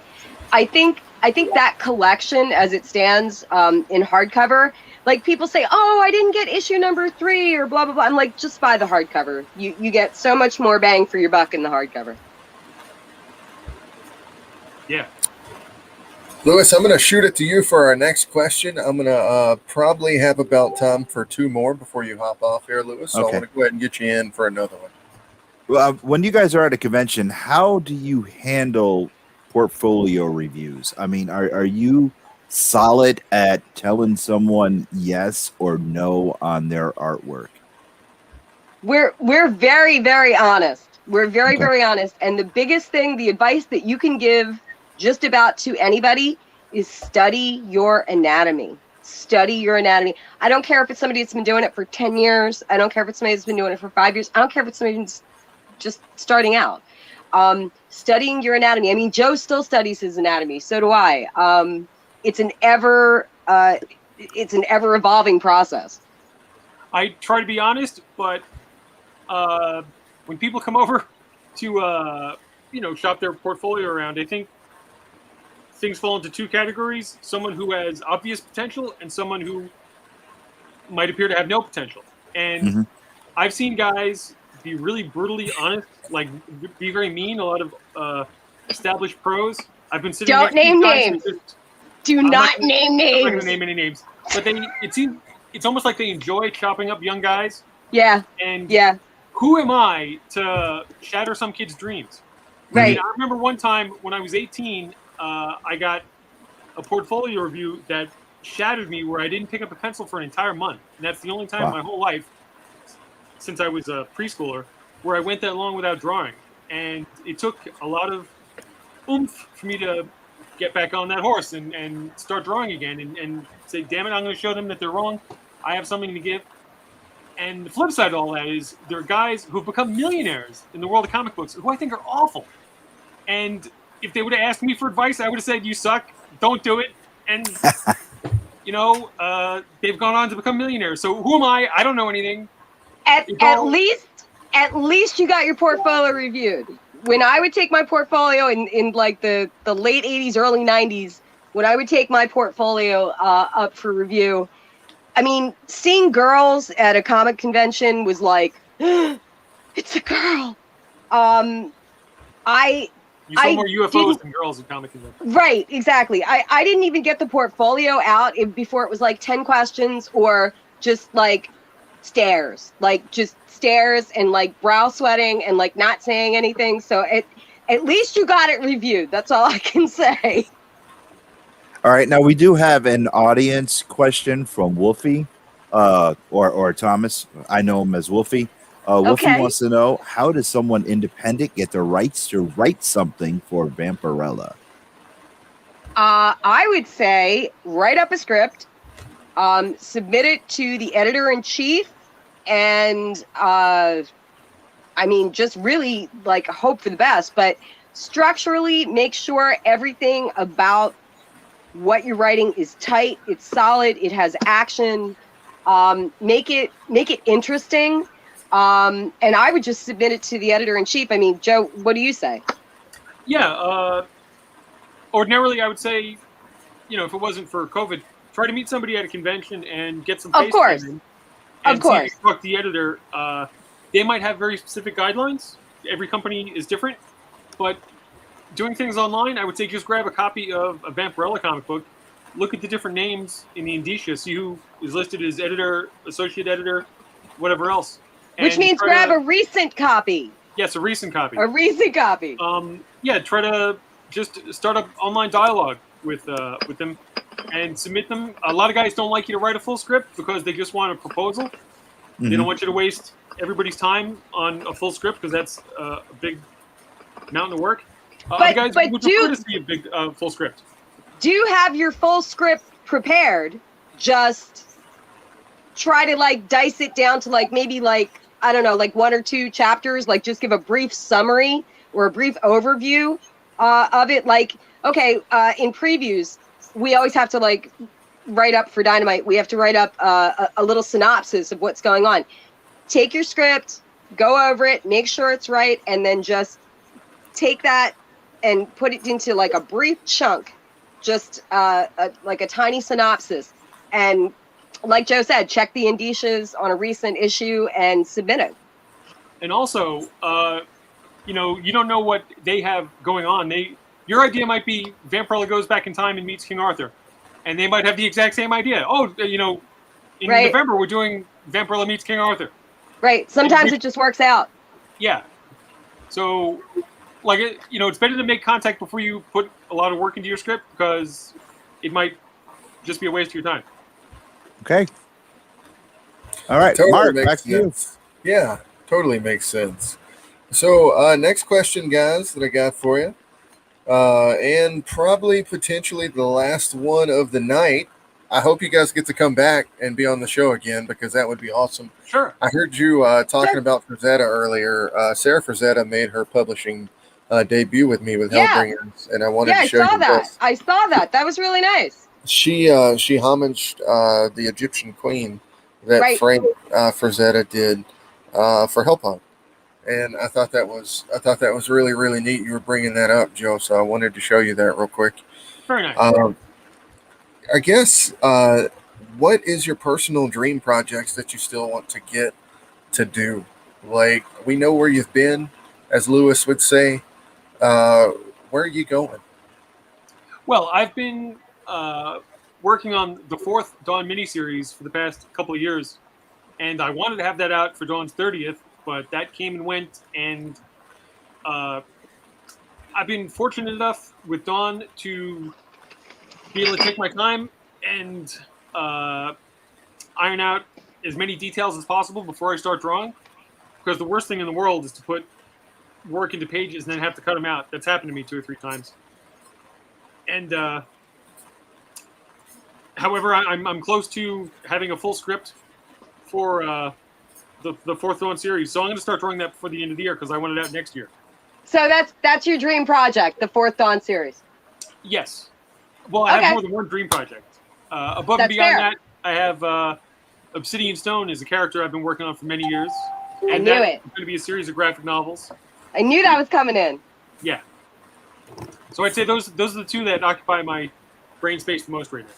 I think that collection, as it stands in hardcover, like people say, "Oh, I didn't get issue number 3 or blah blah blah." I'm like, just buy the hardcover. You get so much more bang for your buck in the hardcover. Yeah. Louis, I'm going to shoot it to you for our next question. I'm going to probably have about time for 2 more before you hop off here, Louis. So Okay. I want to go ahead and get you in for another one. Well, when you guys are at a convention, how do you handle portfolio reviews? I mean, are you solid at telling someone yes or no on their artwork? We're very, very honest. We're very honest. And the biggest thing, the advice that you can give just about to anybody is study your anatomy. Study your anatomy. I don't care if it's somebody that's been doing it for 10 years. I don't care if it's somebody that's been doing it for 5 years. I don't care if it's somebody that's just starting out. Studying your anatomy. I mean, Joe still studies his anatomy. So do I. It's an ever evolving process. I try to be honest, but when people come over to shop their portfolio around, I think things fall into 2 categories: someone who has obvious potential and someone who might appear to have no potential. And I've seen guys be really brutally honest, like be very mean. A lot of established pros. I've been sitting. Don't name names. Do not name names. I'm not going to name any names. But it seems it's almost like they enjoy chopping up young guys. Yeah. And who am I to shatter some kid's dreams? I Right. mean, I remember one time when I was 18, I got a portfolio review that shattered me where I didn't pick up a pencil for an entire month. And that's the only time in Wow. my whole life since I was a preschooler where I went that long without drawing. And it took a lot of oomph for me to get back on that horse and start drawing again and say, damn it, I'm going to show them that they're wrong. I have something to give. And the flip side of all that is there are guys who've become millionaires in the world of comic books who I think are awful. And if they would have asked me for advice, I would have said, you suck, don't do it. And, they've gone on to become millionaires. So who am I? I don't know anything. At least you got your portfolio reviewed. When I would take my portfolio in like the late 80s, early 90s, when I would take my portfolio up for review, I mean, seeing girls at a comic convention was like, it's a girl. You saw I more UFOs than girls in comic conventions. Right, exactly. I didn't even get the portfolio out before it was like 10 questions or just like stares, and like brow sweating and like not saying anything. So at least you got it reviewed. That's all I can say. All right, now we do have an audience question from Wolfie, or Thomas. I know him as Wolfie. Wolfie Okay. wants to know, how does someone independent get the rights to write something for Vampirella? I would say write up a script, submit it to the editor-in-chief, and just really like hope for the best, but structurally make sure everything about what you're writing is tight, it's solid, it has action. Make it interesting. And I would just submit it to the editor-in-chief. I mean, Joe, what do you say? Yeah. Ordinarily, I would say, if it wasn't for COVID, try to meet somebody at a convention and get some face course. time in. Of And course. see if you talk to the editor. They might have very specific guidelines. Every company is different. But doing things online, I would say just grab a copy of a Vampirella comic book, look at the different names in the indicia, see who is listed as editor, associate editor, whatever else. Which means grab a recent copy. Yes, a recent copy. A recent copy. Try to just start an online dialogue with them and submit them. A lot of guys don't like you to write a full script because they just want a proposal. Mm-hmm. They don't want you to waste everybody's time on a full script because that's a big mountain of work. But guys would prefer to see a big full script. Do have your full script prepared. Just try to like dice it down to like maybe like, I don't know, like 1 or 2 chapters. Like just give a brief summary or a brief overview of it. Like, okay, in previews, we always have to like write up for Dynamite. We have to write up a little synopsis of what's going on. Take your script, go over it, make sure it's right, and then just take that and put it into like a brief chunk, just like a tiny synopsis. And like Joe said, check the indicias on a recent issue and submit it. And also, you don't know what they have going on. Your idea might be Vampirella goes back in time and meets King Arthur. And they might have the exact same idea. Oh, in Right. November, we're doing Vampirella meets King Arthur. Right. Sometimes it just works out. Yeah. So, it's better to make contact before you put a lot of work into your script because it might just be a waste of your time. Okay. All right, Totally Mark, makes back to you. sense. Yeah, totally makes sense. So, next question, guys, that I got for you, and probably potentially the last one of the night. I hope you guys get to come back and be on the show again because that would be awesome. Sure. I heard you talking about Frazetta earlier. Sarah Frazetta made her publishing debut with me with Yeah. Hellbringers, and I wanted Yeah, to I show saw you that. this. I saw that. That was really nice. She homaged the Egyptian queen that Right. Frank Frazetta did for Hellpunk, and I thought that was really, really neat. You were bringing that up, Joe, so I wanted to show you that real quick. Very nice. I guess what is your personal dream projects that you still want to get to do? Like, we know where you've been, as Lewis would say. Where are you going? Well, I've been working on the 4th Dawn miniseries for the past couple of years, and I wanted to have that out for Dawn's 30th, but that came and went, and I've been fortunate enough with Dawn to be able to take my time and iron out as many details as possible before I start drawing. Because the worst thing in the world is to put work into pages and then have to cut them out. That's happened to me 2 or 3 times. And however, I'm close to having a full script for the Fourth Dawn series, so I'm going to start drawing that before the end of the year because I want it out next year. So that's your dream project, the Fourth Dawn series. Yes. Well, I have more than one dream project. Above and beyond that, I have Obsidian Stone is a character I've been working on for many years. I knew it. It's going to be a series of graphic novels. I knew that was coming in. Yeah. So I'd say those are the 2 that occupy my brain space the most right now.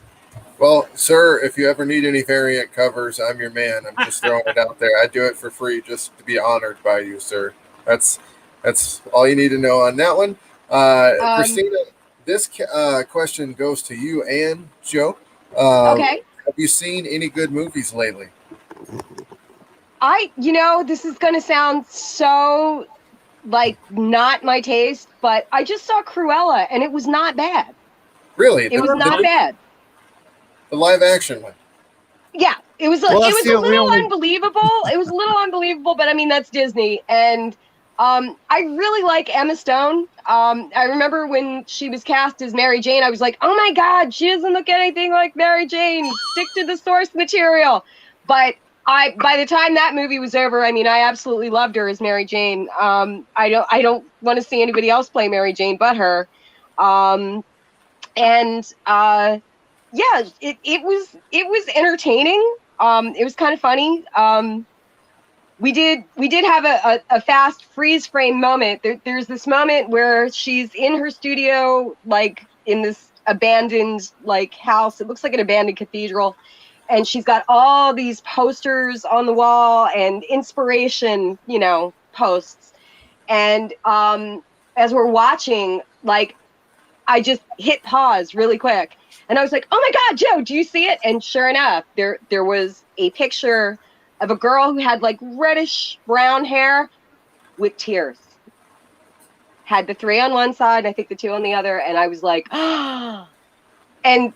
Well, sir, if you ever need any variant covers, I'm your man. I'm just throwing it out there. I do it for free just to be honored by you, sir. That's all you need to know on that one. Kristina, this question goes to you and Joe. Okay. Have you seen any good movies lately? This is going to sound so like not my taste, but I just saw Cruella and it was not bad. Really? It was not bad. The live action one. Yeah, it was. It was a little unbelievable. It was a little unbelievable, but I mean that's Disney, and I really like Emma Stone. I remember when she was cast as Mary Jane, I was like, oh my God, she doesn't look anything like Mary Jane. Stick to the source material. But by the time that movie was over, I mean, I absolutely loved her as Mary Jane. I don't want to see anybody else play Mary Jane but her. Yeah, it was entertaining. It was kind of funny. We did have a fast freeze frame moment. There's this moment where she's in her studio, like in this abandoned like house. It looks like an abandoned cathedral. And she's got all these posters on the wall and inspiration, posts. And as we're watching, like, I just hit pause really quick. And I was like, oh my God, Joe, do you see it? And sure enough, there was a picture of a girl who had like reddish brown hair with tears. Had the 3 on one side, I think the 2 on the other. And I was like, ah. And,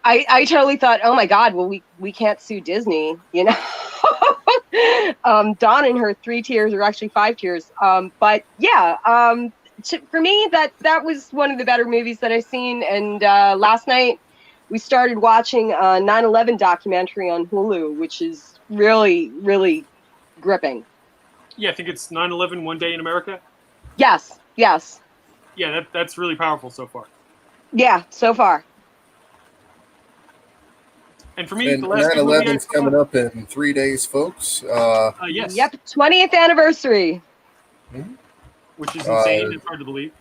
I totally thought, oh my God, well, we can't sue Disney, Dawn and her 3 tears are actually 5 tears. But yeah, for me, that was one of the better movies that I've seen. And last night we started watching a 9/11 documentary on Hulu, which is really, really gripping. Yeah, I think it's 9/11 One Day in America. Yes. Yeah, that's really powerful so far. Yeah, so far. And for me, and the last 9/11's coming up in 3 days, folks. Yes. Yep, 20th anniversary. Which is insane. It's hard to believe.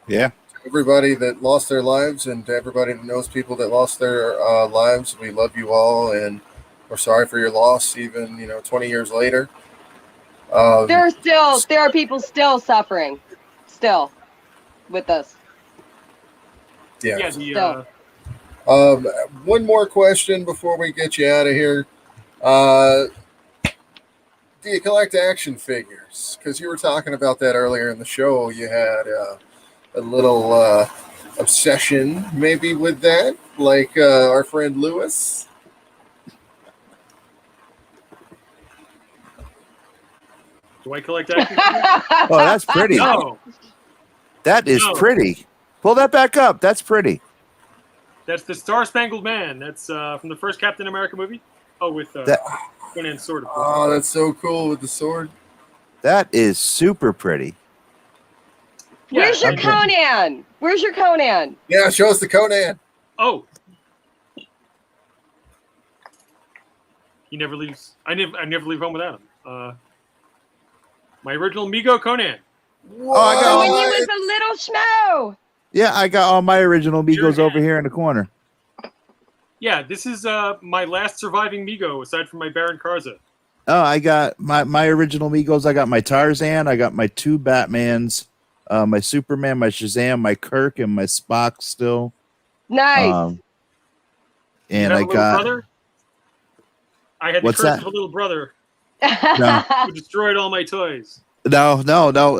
Yeah. Everybody that lost their lives and to everybody that knows people that lost their lives, we love you all, and we're sorry for your loss, even 20 years later. There are people still suffering, still with us. Yeah. Yeah. One more question before we get you out of here. Do you collect action figures? Because you were talking about that earlier in the show. You had a little obsession maybe with that, like our friend Lewis. Do I collect action figures? Oh, that's pretty. No. That is pretty. Pull that back up. That's pretty. That's the Star Spangled Man. That's from the first Captain America movie. Oh, with Conan's sword. Of course. Oh, that's so cool with the sword. That is super pretty. Yeah, Where's your Conan? Where's your Conan? Yeah, show us the Conan. Oh. He never leaves. I never leave home without him. My original Migo Conan. Whoa, Oh, I got When he was a little schmo. Yeah, I got all my original Migos over here in the corner. Yeah, this is my last surviving Migo, aside from my Baron Karza. Oh, I got my original Migos. I got my Tarzan. I got my 2 Batmans, my Superman, my Shazam, my Kirk, and my Spock still. Nice. And I got. Brother? I had the What's curse that? of a little brother. No. You destroyed all my toys. No.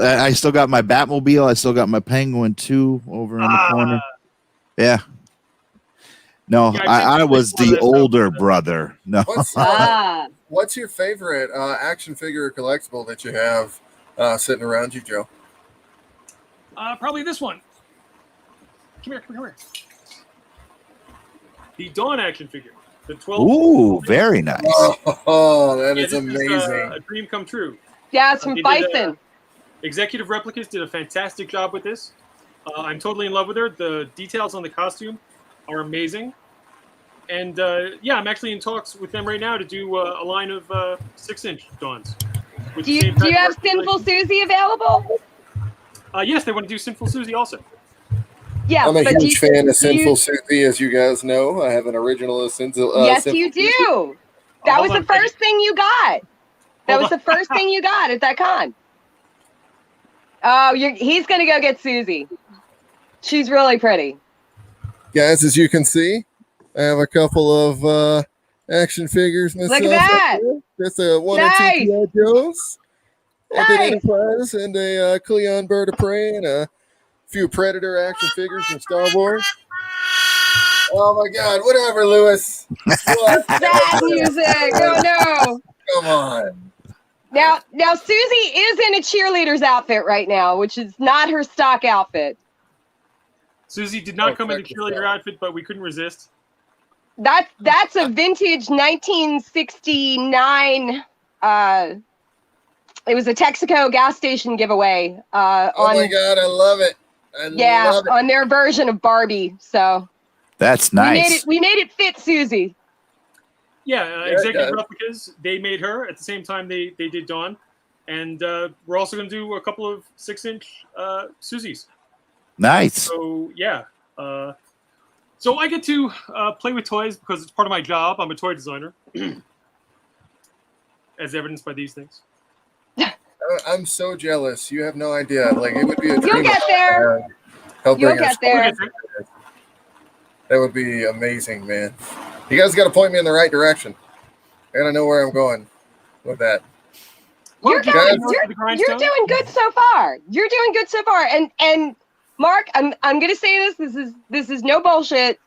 I still got my Batmobile. I still got my Penguin too over in the corner. Yeah. No, Yeah, I was the older brother. No. What's your favorite action figure or collectible that you have sitting around you, Joe? Probably this one. Come here. The Dawn action figure. The 12. Ooh, very nice. Oh, that is this amazing. Is, a dream come true. Yeah, it's from Bison. Executive Replicas did a fantastic job with this. I'm totally in love with her. The details on the costume are amazing. And yeah, I'm actually in talks with them right now to do a line of 6-inch Dawns. Do you have Sinful Susie available? Yes, they want to do Sinful Susie also. Yeah, I'm a huge fan of Sinful Susie, as you guys know. I have an original of Sinful. Yes, Sinful you do. Susie. That was the first thing you got. That was the first thing you got at that con. Oh, he's gonna go get Susie. She's really pretty. Guys, as you can see, I have a couple of action figures myself. Look at that. Just a one or two G.I. Joes. A bit Enterprise and a Cleon Bird of Prey and a few Predator action figures from Star Wars. Oh my God! Whatever, Lewis. What's that music? Oh no! Come on. Now Susie is in a cheerleader's outfit right now, which is not her stock outfit. Susie did not come in a cheerleader outfit, but we couldn't resist. That's a vintage 1969. It was a Texaco gas station giveaway. Oh my God! I love it. Love it. On their version of Barbie. So that's nice. We made it fit Susie. Yeah, Executive Replicas, they made her at the same time they did Dawn. And we're also going to do a couple of 6-inch Susies. Nice. So, yeah. So I get to play with toys because it's part of my job. I'm a toy designer, as evidenced by these things. I'm so jealous. You have no idea. Like, it would be a dream. You'll get there. You'll get there. That would be amazing, man. You guys got to point me in the right direction. I got to know where I'm going with that. You're doing good so far. You're doing good so far. And Mark, I'm going to say this is no bullshit.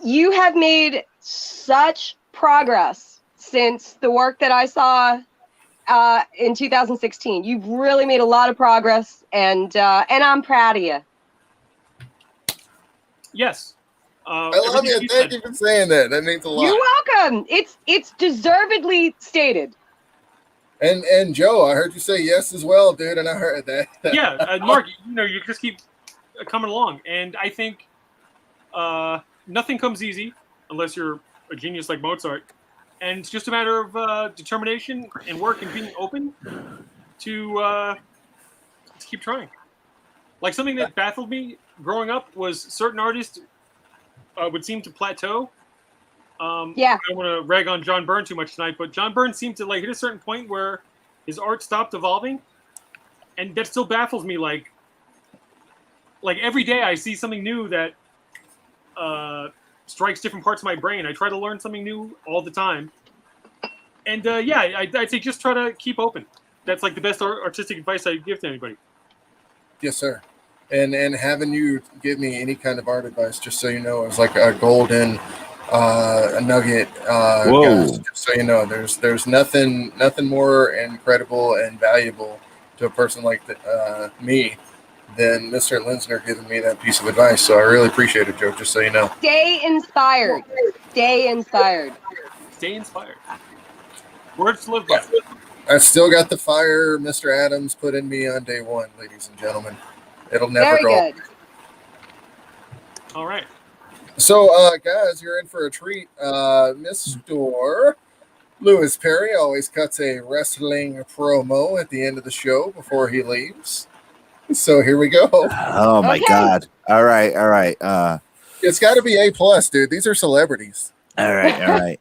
You have made such progress since the work that I saw in 2016. You've really made a lot of progress, and I'm proud of you. Yes. I love you. Thank you for saying that. That means a lot. You're welcome. It's deservedly stated. And Joe, I heard you say yes as well, dude, and I heard that. Yeah, Mark, you just keep coming along, and I think nothing comes easy unless you're a genius like Mozart, and it's just a matter of determination and work and being open to keep trying. Like, something that baffled me growing up was certain artists would seem to plateau. I don't want to rag on John Byrne too much tonight, but John Byrne seemed to hit a certain point where his art stopped evolving, and that still baffles me. Like every day I see something new that strikes different parts of my brain. I try to learn something new all the time, and I'd say just try to keep open. That's like the best artistic advice I give to anybody. Yes, sir. And having you give me any kind of art advice, just so you know, is like a golden a nugget. Guys, just so you know, there's nothing more incredible and valuable to a person like me than Mr. Linsner giving me that piece of advice. So I really appreciate it, Joe. Just so you know. Stay inspired. Stay inspired. Stay inspired. Words to live by. I still got the fire Mr. Adams put in me on day one, ladies and gentlemen. It'll never go. Very good. All right. So, guys, you're in for a treat. Mr. Lewis Perry always cuts a wrestling promo at the end of the show before he leaves. So here we go. Oh my God! All right. It's got to be A+, dude. These are celebrities. All right.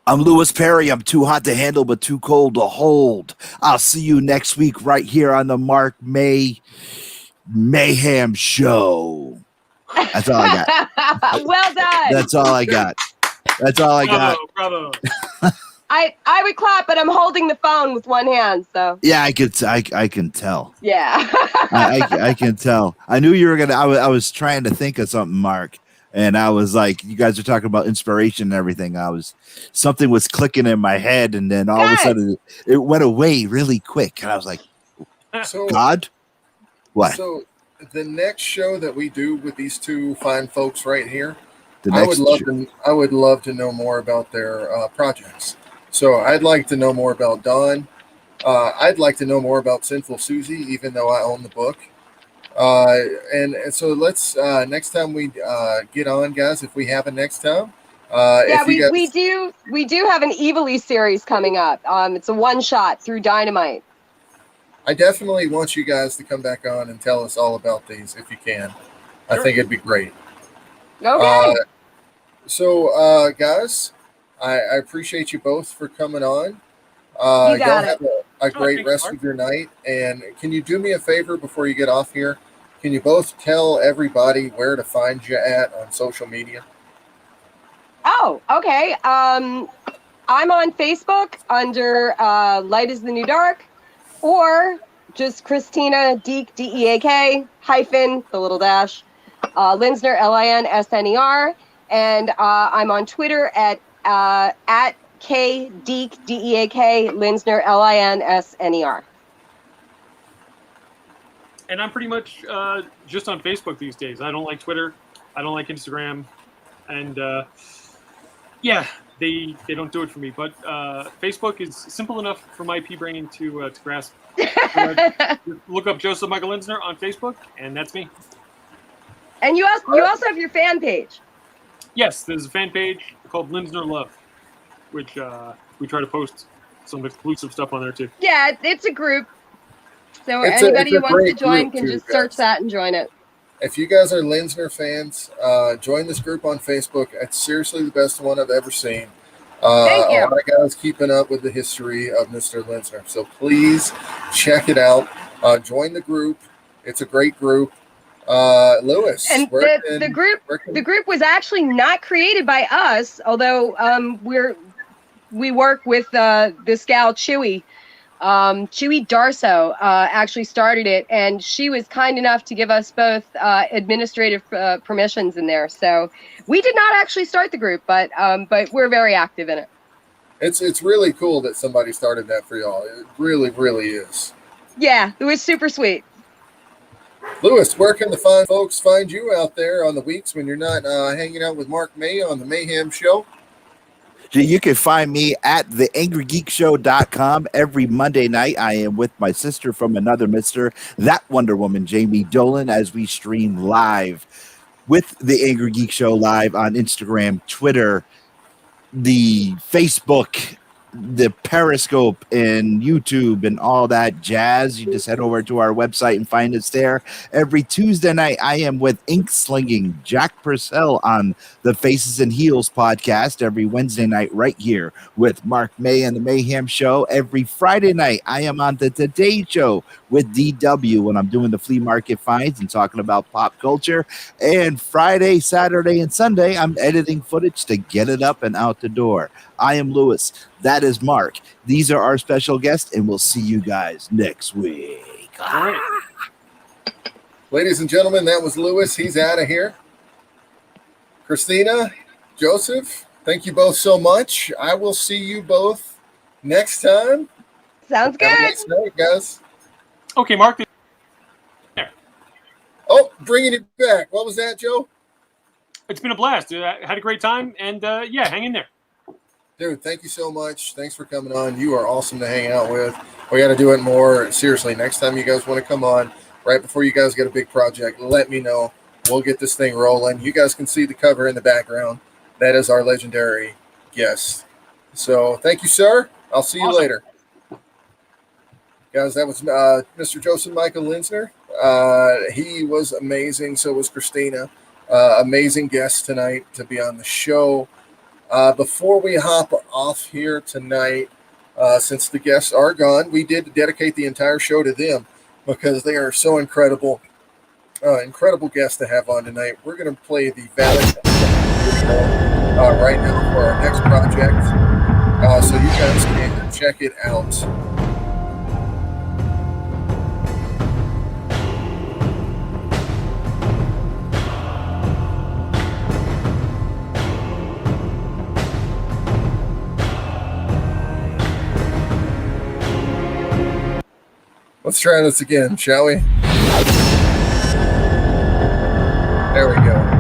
I'm Lewis Perry. I'm too hot to handle, but too cold to hold. I'll see you next week right here on the Mark Mayhem show. That's all I got. Well done. That's all I got. Bravo. I would clap, but I'm holding the phone with one hand, so. Yeah, I can tell. Yeah. I can tell. I knew you were gonna. I was trying to think of something, Mark, and I was like, you guys are talking about inspiration and everything. Something was clicking in my head, and then all of a sudden it went away really quick, and I was like, So, God, what? So the next show that we do with these two fine folks right here, The I next would love to know more about their projects. So I'd like to know more about Dawn. I'd like to know more about Sinful Susie, even though I own the book. And so let's next time we get on, guys. If we have a next time, Yeah, we do have an Evilly series coming up. It's a one shot through Dynamite. I definitely want you guys to come back on and tell us all about these if you can. I think it'd be great. Okay. So, guys, I appreciate you both for coming on. You got Have a great rest of your night. And can you do me a favor before you get off here? Can you both tell everybody where to find you at on social media? Oh, okay. I'm on Facebook under Light is the New Dark, or just Kristina Deak, Deak, hyphen, the little dash, Linsner, Linsner. And I'm on Twitter at KDeak, Deak, Linsner, Linsner. And I'm pretty much just on Facebook these days. I don't like Twitter. I don't like Instagram. And yeah, they don't do it for me. But Facebook is simple enough for my pea brain to grasp. Look up Joseph Michael Linsner on Facebook, and that's me. And you also have your fan page. Yes, there's a fan page called Linsner Love, which we try to post some exclusive stuff on there too. Yeah, it's a group. So It's anybody a who wants to great join group can too, just guys. search that and join it. If you guys are Linsner fans, join this group on Facebook. It's seriously the best one I've ever seen. Thank you. A lot of guys keeping up with the history of Mr. Linsner. So please check it out. Join the group. It's a great group. Lewis. And the group was actually not created by us, although we work with this gal Chewy. Chewy Darso actually started it, and she was kind enough to give us both administrative permissions in there. So we did not actually start the group, but we're very active in it. It's really cool that somebody started that for y'all. It really, really is. Yeah, it was super sweet. Lewis, where can the fine folks find you out there on the weeks when you're not hanging out with Mark May on the Mayhem Show? You can find me at theangrygeekshow.com every Monday night. I am with my sister from another mister, that Wonder Woman, Jamie Dolan, as we stream live with The Angry Geek Show live on Instagram, Twitter, the Facebook, the Periscope, and YouTube, and all that jazz. You just head over to our website and find us there. Every Tuesday night, I am with Ink Slinging Jack Purcell on the Faces and Heels podcast. Every Wednesday night, right here with Mark May and the Mayhem Show. Every Friday night, I am on the Today Show with DW when I'm doing the flea market finds and talking about pop culture. And Friday, Saturday, and Sunday, I'm editing footage to get it up and out the door. I am Lewis. That is Mark. These are our special guests, and we'll see you guys next week. All right. Ladies and gentlemen, that was Lewis. He's out of here. Kristina, Joseph, thank you both so much. I will see you both next time. Sounds good. Have a nice night, guys. Okay, Mark. Oh, bringing it back. What was that, Joe? It's been a blast. I had a great time, and yeah, hang in there. Dude, thank you so much. Thanks for coming on. You are awesome to hang out with. We got to do it more. Seriously, next time you guys want to come on, right before you guys get a big project, let me know. We'll get this thing rolling. You guys can see the cover in the background. That is our legendary guest. So thank you, sir. I'll see you later. Guys, that was Mr. Joseph Michael Linsner. He was amazing. So was Kristina. Amazing guest tonight to be on the show. Before we hop off here tonight, since the guests are gone, we did dedicate the entire show to them because they are so incredible. Incredible guests to have on tonight. We're going to play the Valid right now for our next project. so you guys can check it out. Let's try this again, shall we? There we go.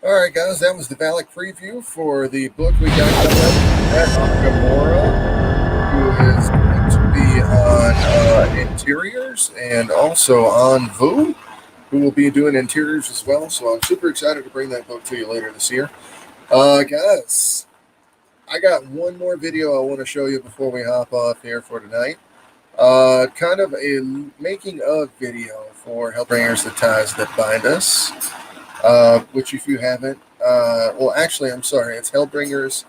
All right, guys, that was the Valak preview for the book we got coming up. That Nakamura, who is going to be on interiors and also on Vu, who will be doing interiors as well. So I'm super excited to bring that book to you later this year. Guys, I got one more video I want to show you before we hop off here for tonight. Kind of a making of video for Hellbringers, the Ties That Bind Us. Which if you haven't, well, actually, I'm sorry, it's Hellbringers,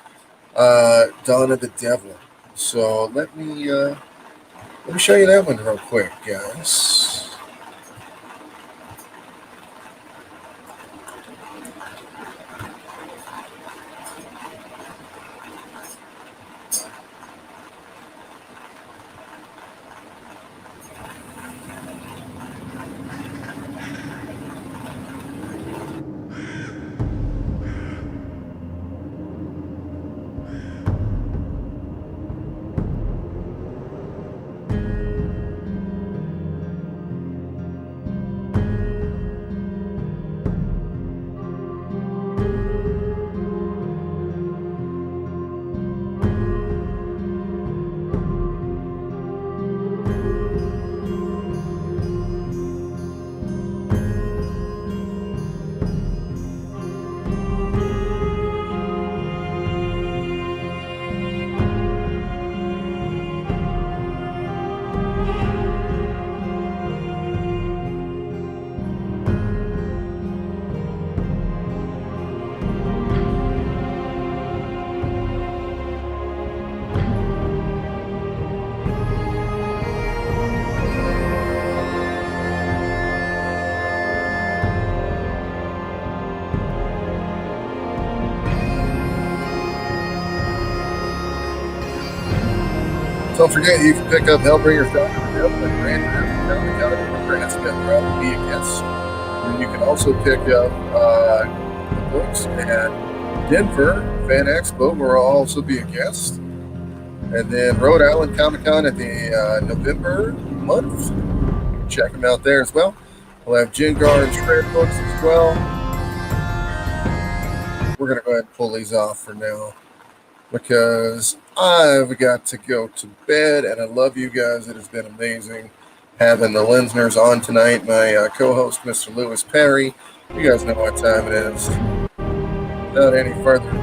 Dawn of the Devil. So let me show you that one real quick, guys. Don't forget, you can pick up Hellbringer's Doctor of Death at Grand Rapids Comic Con in Nebraska. Proud to be a guest. And you can also pick up the books at Denver Fan Expo, where I'll also be a guest. And then Rhode Island Comic Con at the November month. Check them out there as well. We'll have Jengar and Shred books as well. We're going to go ahead and pull these off for now because I've got to go to bed, and I love you guys. It has been amazing having the Linsners on tonight. My co-host, Mr. Lewis Perry. You guys know what time it is. Without any further ado,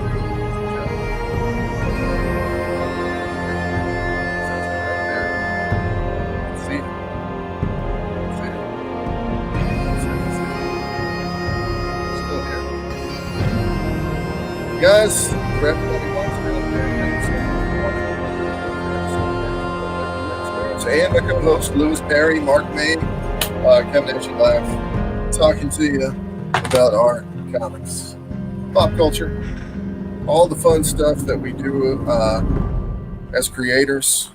guys, for everybody watching out there, and my co-host Lewis Perry, Mark May, coming at you live, talking to you about our comics, pop culture, all the fun stuff that we do as creators.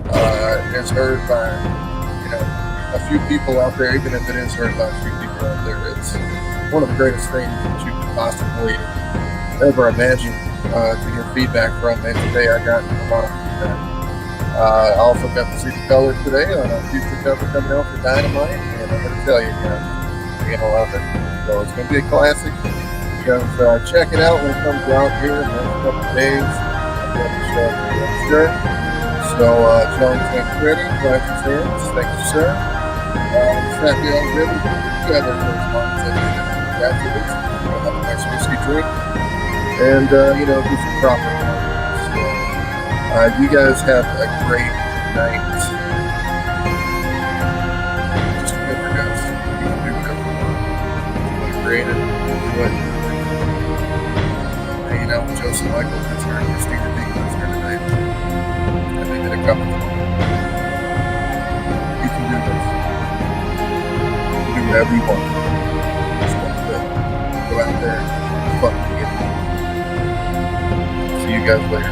Is heard by a few people out there, even if it is heard by a few people out there. It's one of the greatest things that you could possibly ever imagine to hear feedback from, and today I got a lot of feedback. I also got to see the colors today on a future cover coming out for Dynamite, and I'm going to tell you guys, you're going to love it. So it's going to be a classic. You guys check it out when it comes out here in the next couple of days. I'm going to show you, I'm sure. So John's been pretty, glad to see him. Thank you, sir. Happy already. You have those months after this. We'll have a nice whiskey drink. And, do some proper so, you guys have a great night. Just remember, guys, you can do whatever you want. You want to create it, do it. Hanging out with Joseph Michael, that's her, Kristina Deak, that's her tonight. And they did a couple of them. You can do this. You can do whatever you want. Just go out there and fuck with it. See you guys later.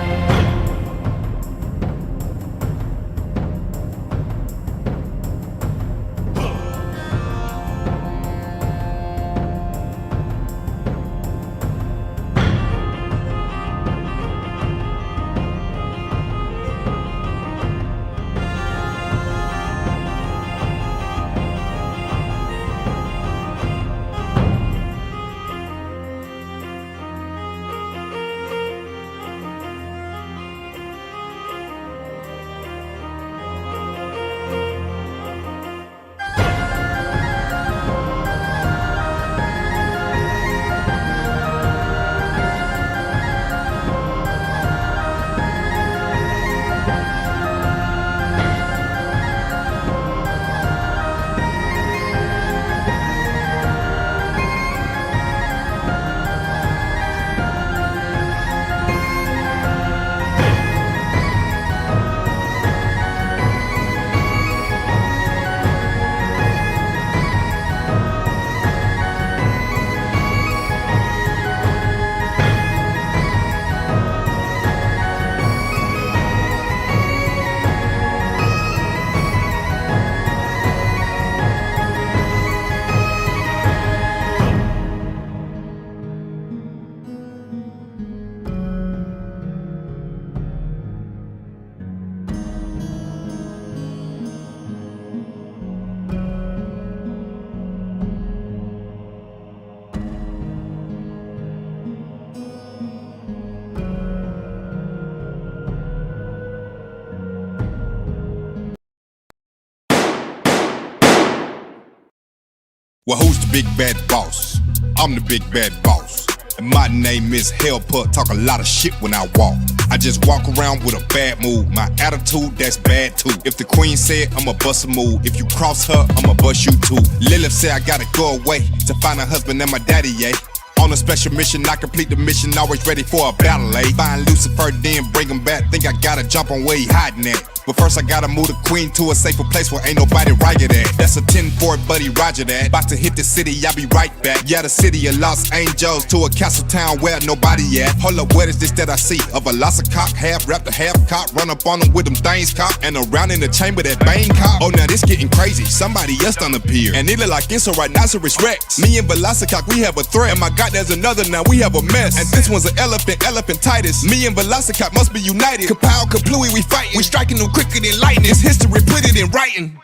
Well, who's the big bad boss? I'm the big bad boss. And my name is Hellput, talk a lot of shit when I walk. I just walk around with a bad mood. My attitude, that's bad too. If the queen said I'ma bust a move, if you cross her, I'ma bust you too. Lilith said I gotta go away to find a husband and my daddy, yeah. On a special mission, I complete the mission, always ready for a battle, eh? Find Lucifer, then bring him back. Think I gotta jump on where he hiding at. But first I gotta move the queen to a safer place where ain't nobody riot at. That's a 10-4 buddy, roger that. About to hit the city, I'll be right back. Yeah, the city of Los Angeles to a castle town where nobody at. Hold up, what is this that I see? A velocicock, half raptor, half cock. Run up on them with them things cock. And around in the chamber that bang cock. Oh, now this getting crazy. Somebody else done appeared. And it look like it's a rhinoceros rex. Me and velocicock, we have a threat. And my God, there's another now, we have a mess. And this one's an elephantitis. Me and velocicock must be united. Kapow, kaplooey, we fighting. We striking them quicker than lightning. It's history, put it in writing.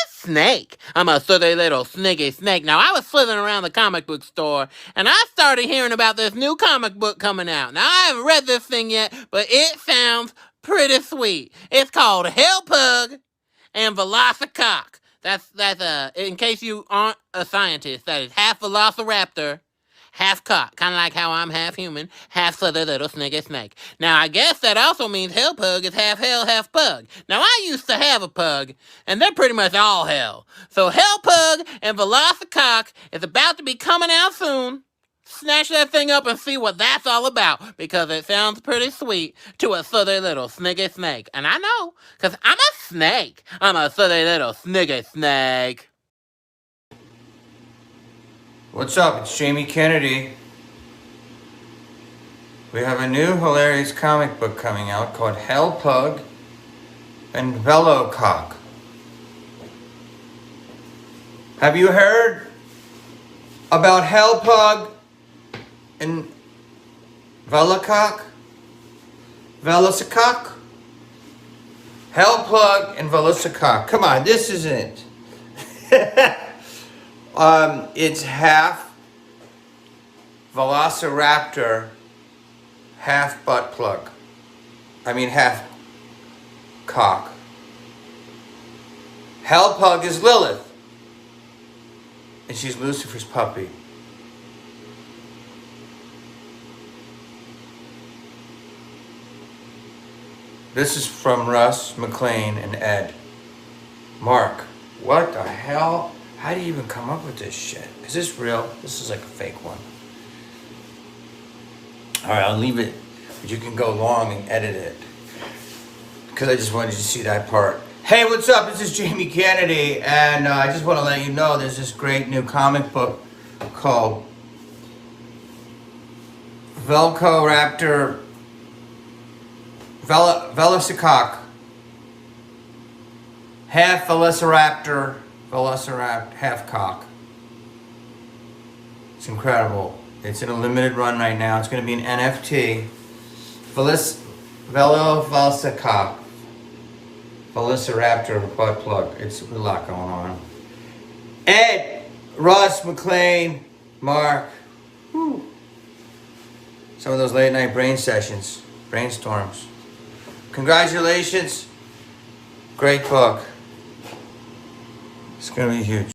Snake. I'm a silly little sniggy snake. Now, I was slithering around the comic book store, and I started hearing about this new comic book coming out. Now, I haven't read this thing yet, but it sounds pretty sweet. It's called Hell Pug and Velocicock. That's in case you aren't a scientist, that is half velociraptor, half cock, kind of like how I'm half human, half silly little sniggy snake. Now, I guess that also means hell pug is half hell, half pug. Now, I used to have a pug, and they're pretty much all hell. So, hell pug and velocicock is about to be coming out soon. Snatch that thing up and see what that's all about, because it sounds pretty sweet to a silly little sniggy snake. And I know, because I'm a snake. I'm a silly little sniggy snake. What's up? It's Jamie Kennedy. We have a new hilarious comic book coming out called Hell Pug and Velocock. Have you heard about Hell Pug and Velocock? Velocicock? Hell Pug and Velocicock. Come on, this isn't it. It's half velociraptor, half butt plug. I mean half cock. Hell Pug is Lilith, and she's Lucifer's puppy. This is from Russ, McLean, and Ed. Mark, what the hell? How do you even come up with this shit? Is this real? This is like a fake one. All right, I'll leave it, but you can go long and edit it. Because I just wanted you to see that part. Hey, what's up? This is Jamie Kennedy, and I just want to let you know there's this great new comic book called Velociraptor Velocicock. Half Velociraptor, half cock. It's incredible. It's in a limited run right now. It's going to be an NFT. Velocicock. Velociraptor butt plug. It's a lot going on. Ed, Russ, McLean, Mark. Whew. Some of those late night brain sessions, brainstorms. Congratulations. Great book. It's going to be huge.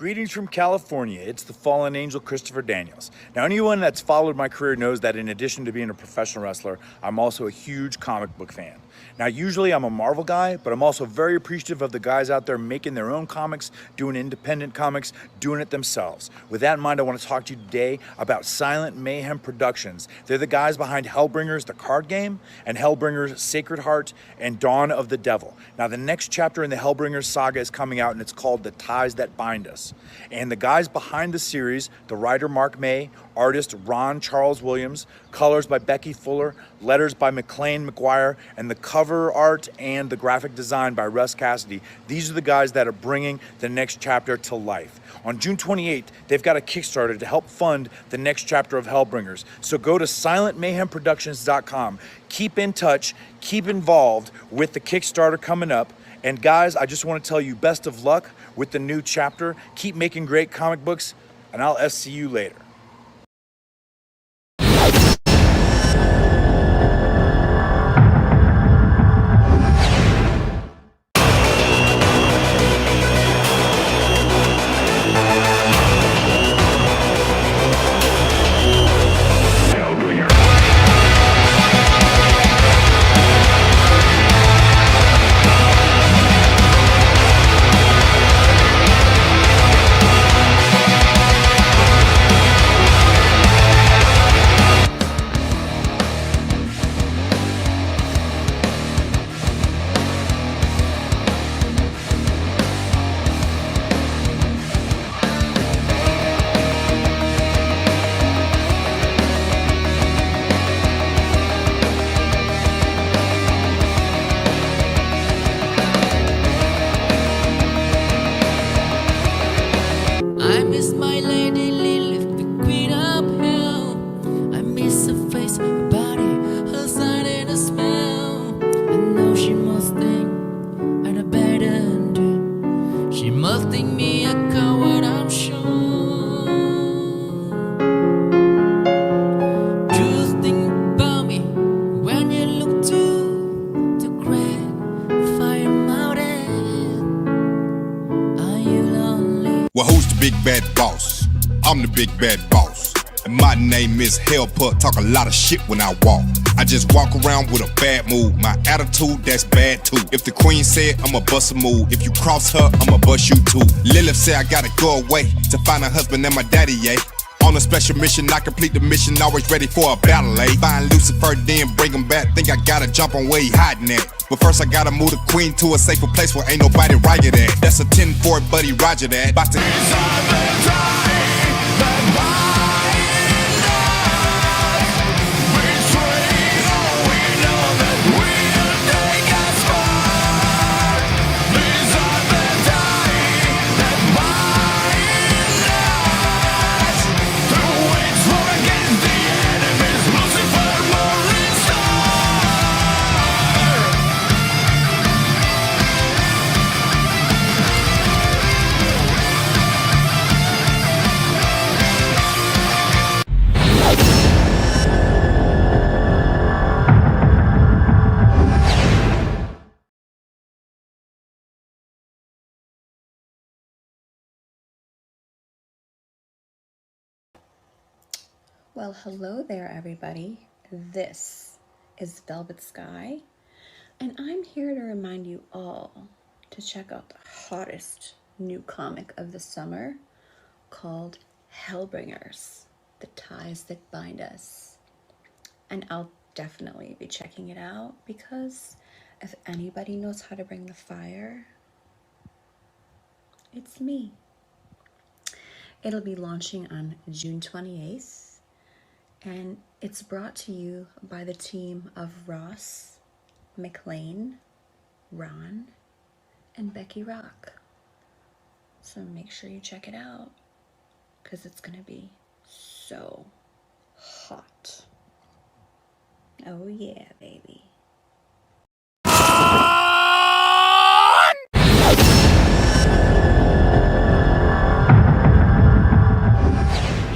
Greetings from California. It's the fallen angel Christopher Daniels. Now, anyone that's followed my career knows that in addition to being a professional wrestler, I'm also a huge comic book fan. Now, usually I'm a Marvel guy, but I'm also very appreciative of the guys out there making their own comics, doing independent comics, doing it themselves. With that in mind, I want to talk to you today about Silent Mayhem Productions. They're the guys behind Hellbringers, the card game, and Hellbringers, Sacred Heart, and Dawn of the Devil. Now, the next chapter in the Hellbringers saga is coming out, and it's called The Ties That Bind Us. And the guys behind the series, the writer Mark May, artist Ron Charles Williams, colors by Becky Fuller, letters by McLean McGuire, and the cover art and the graphic design by Russ Cassidy. These are the guys that are bringing the next chapter to life. On June 28th, they've got a Kickstarter to help fund the next chapter of Hellbringers. So go to silentmayhemproductions.com. Keep in touch, keep involved with the Kickstarter coming up. And guys, I just want to tell you best of luck with the new chapter. Keep making great comic books, and I'll see you later. Well, who's the big bad boss? I'm the big bad boss. And my name is Hellput, talk a lot of shit when I walk. I just walk around with a bad mood. My attitude, that's bad too. If the queen said, I'ma bust a move. If you cross her, I'ma bust you too. Lilith said I gotta go away to find a husband and my daddy, yeah. On a special mission, I complete the mission, always ready for a battle, eh? Find Lucifer, then bring him back. Think I gotta jump on where he hiding at. But first I gotta move the queen to a safer place where ain't nobody riot at. That's a 10-4, buddy, roger that. About to... Well, hello there, everybody. This is Velvet Sky, and I'm here to remind you all to check out the hottest new comic of the summer called Hellbringers, The Ties That Bind Us. And I'll definitely be checking it out because if anybody knows how to bring the fire, it's me. It'll be launching on June 28th. And it's brought to you by the team of Ross, McLean, Ron, and Becky Rock. So make sure you check it out, because it's going to be so hot. Oh yeah, baby.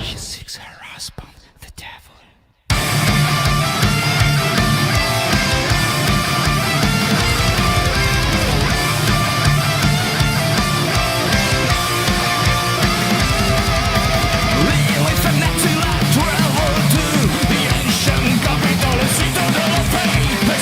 She seeks her husband, the devil. With a natural travel to the ancient capital, Cito de la Fe.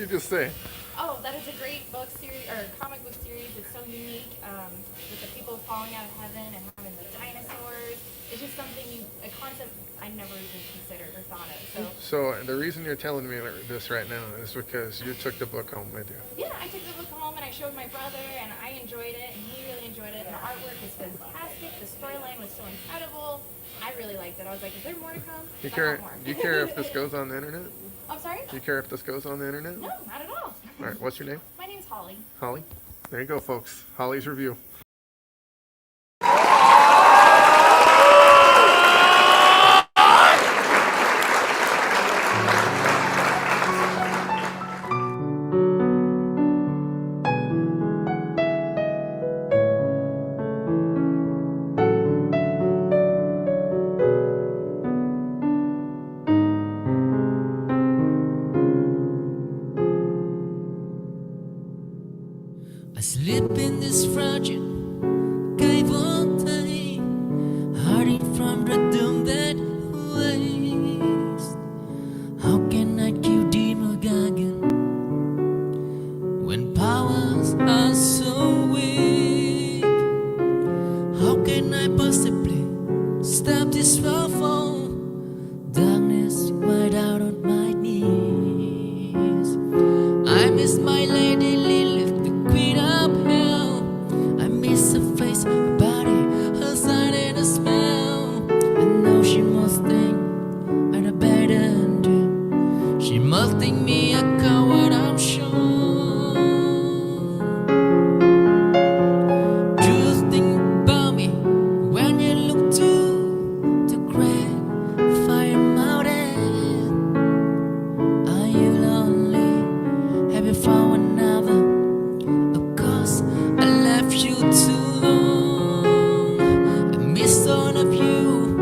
you just say? Oh, that is a great book series or comic book series. It's so unique with the people falling out of heaven and having the dinosaurs. It's just a concept I never even considered or thought of. So the reason you're telling me this right now is because you took the book home with you. Yeah, I took the book home and I showed my brother and I enjoyed it and he really enjoyed it. And the artwork is fantastic. The storyline was so incredible. I really liked it. I was like, is there more to come? Do More. you care if this goes on the internet? I'm sorry? Do you care if this goes on the internet? No, not at all. All right, what's your name? My name's Holly. Holly? There you go, folks. Holly's review. I slip in this fragile cave of time, hiding from the doom that waits. How can I kill Demon Gagan when powers are so weak? How can I possibly stop this fall? Darkness right out on my knees. I miss my lady Lilith, the queen of hell. I miss her face, her body, her sight and her smell. I know she must think I'm a better do. She must think me a coward, I'm sure. Just think about me when you look to the great fire mountain. Are you lonely? Have you found another? Of course, I left you too long. I miss all of you,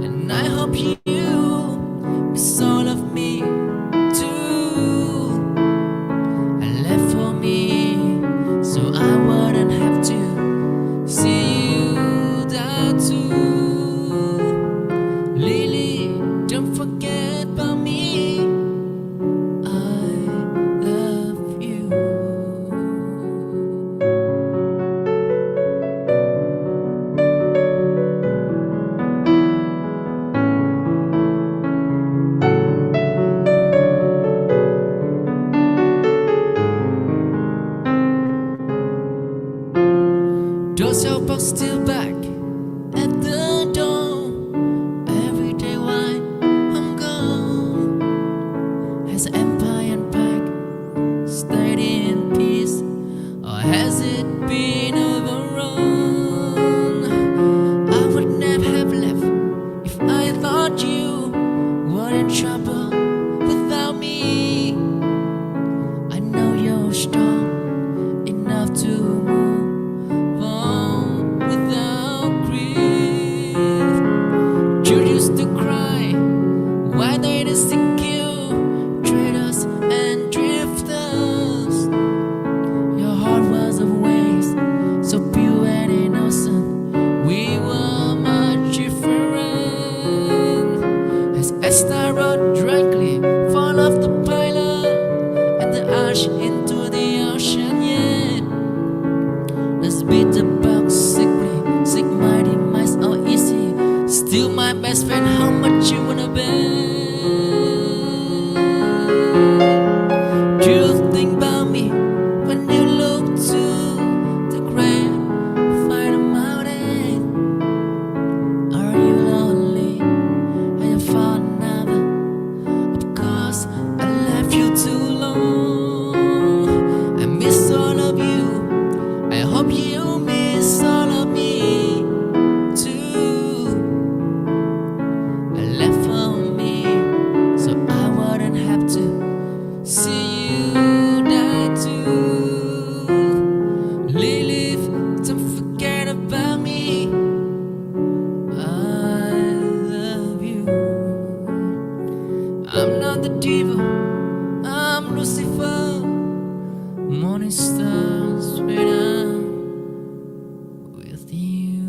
and I hope you miss all of me too. I left for me, so I wouldn't have to see you die too. Lily, don't forget about me. I love you. Those help are still back at the door. Every day while I'm gone, has empire and pack stayed in peace, or has it been overrun? I would never have left if I thought you were in trouble without me. I know you're strong enough to move on without grief. You used to cry, why they insecure traitors and drifters. Your heart was a waste, so pure and innocent. We were much different. As Esther rode directly, fall off the pilot and the ash into the ocean. Yet let's beat the box sickly, sick mighty mice all easy. Still my best friend, how much you wanna bet? You think about me when you look to the great fire mountain. Are you lonely? Have you found another? Of course, I left you too long. I miss all of you. I hope you miss all of me too. I left for me, so I wouldn't have to see you die too. Lilith, don't forget about me. I love you. I'm not the devil, I'm Lucifer. Morning stars right out with you.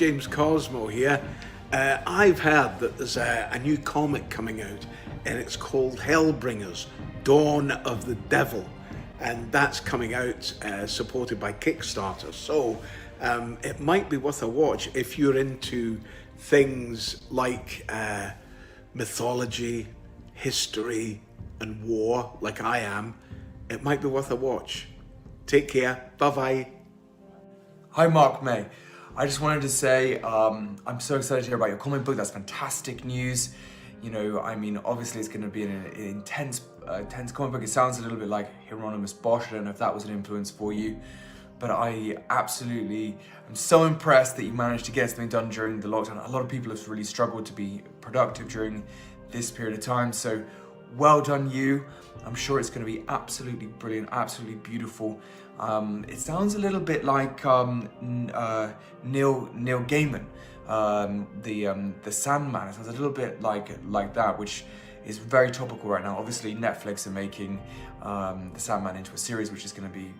James Cosmo here. I've heard that there's a new comic coming out, and it's called Hellbringers, Dawn of the Devil. And that's coming out supported by Kickstarter. So it might be worth a watch if you're into things like mythology, history, and war, like I am. It might be worth a watch. Take care. Bye-bye. Hi, Mark May. I just wanted to say I'm so excited to hear about your comic book. That's fantastic news. You know, I mean, obviously it's going to be an intense comic book. It sounds a little bit like Hieronymus Bosch. I don't know if that was an influence for you, but I absolutely am so impressed that you managed to get something done during the lockdown. A lot of people have really struggled to be productive during this period of time. So well done you. I'm sure it's going to be absolutely brilliant, absolutely beautiful. It sounds a little bit like Neil Gaiman, the Sandman. It sounds a little bit like that, which is very topical right now. Obviously, Netflix are making the Sandman into a series, which is going to be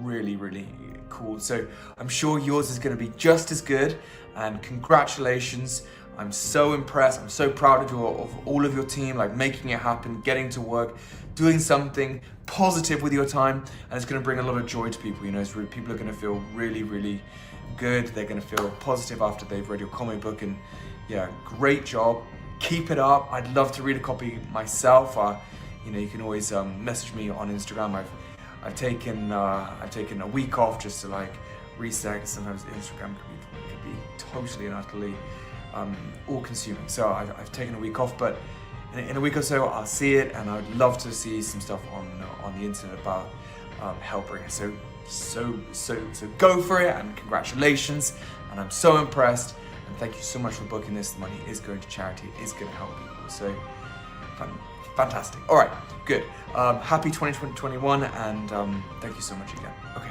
really, really cool. So I'm sure yours is going to be just as good. And congratulations. I'm so impressed. I'm so proud of all of your team, like making it happen, getting to work, doing something positive with your time, and it's going to bring a lot of joy to people. You know, people are going to feel really, really good. They're going to feel positive after they've read your comic book, and yeah, great job. Keep it up. I'd love to read a copy myself. You know, you can always message me on Instagram. I've taken a week off just to like reset. Sometimes Instagram can be totally and utterly all-consuming. So I've taken a week off, but in a week or so I'll see it, and I'd love to see some stuff on the internet about Hellbringer. So go for it, and congratulations. And I'm so impressed, and thank you so much for booking this. The money is going to charity. It is going to help people. So fantastic. All right, good. Happy 2021, and thank you so much again. Okay.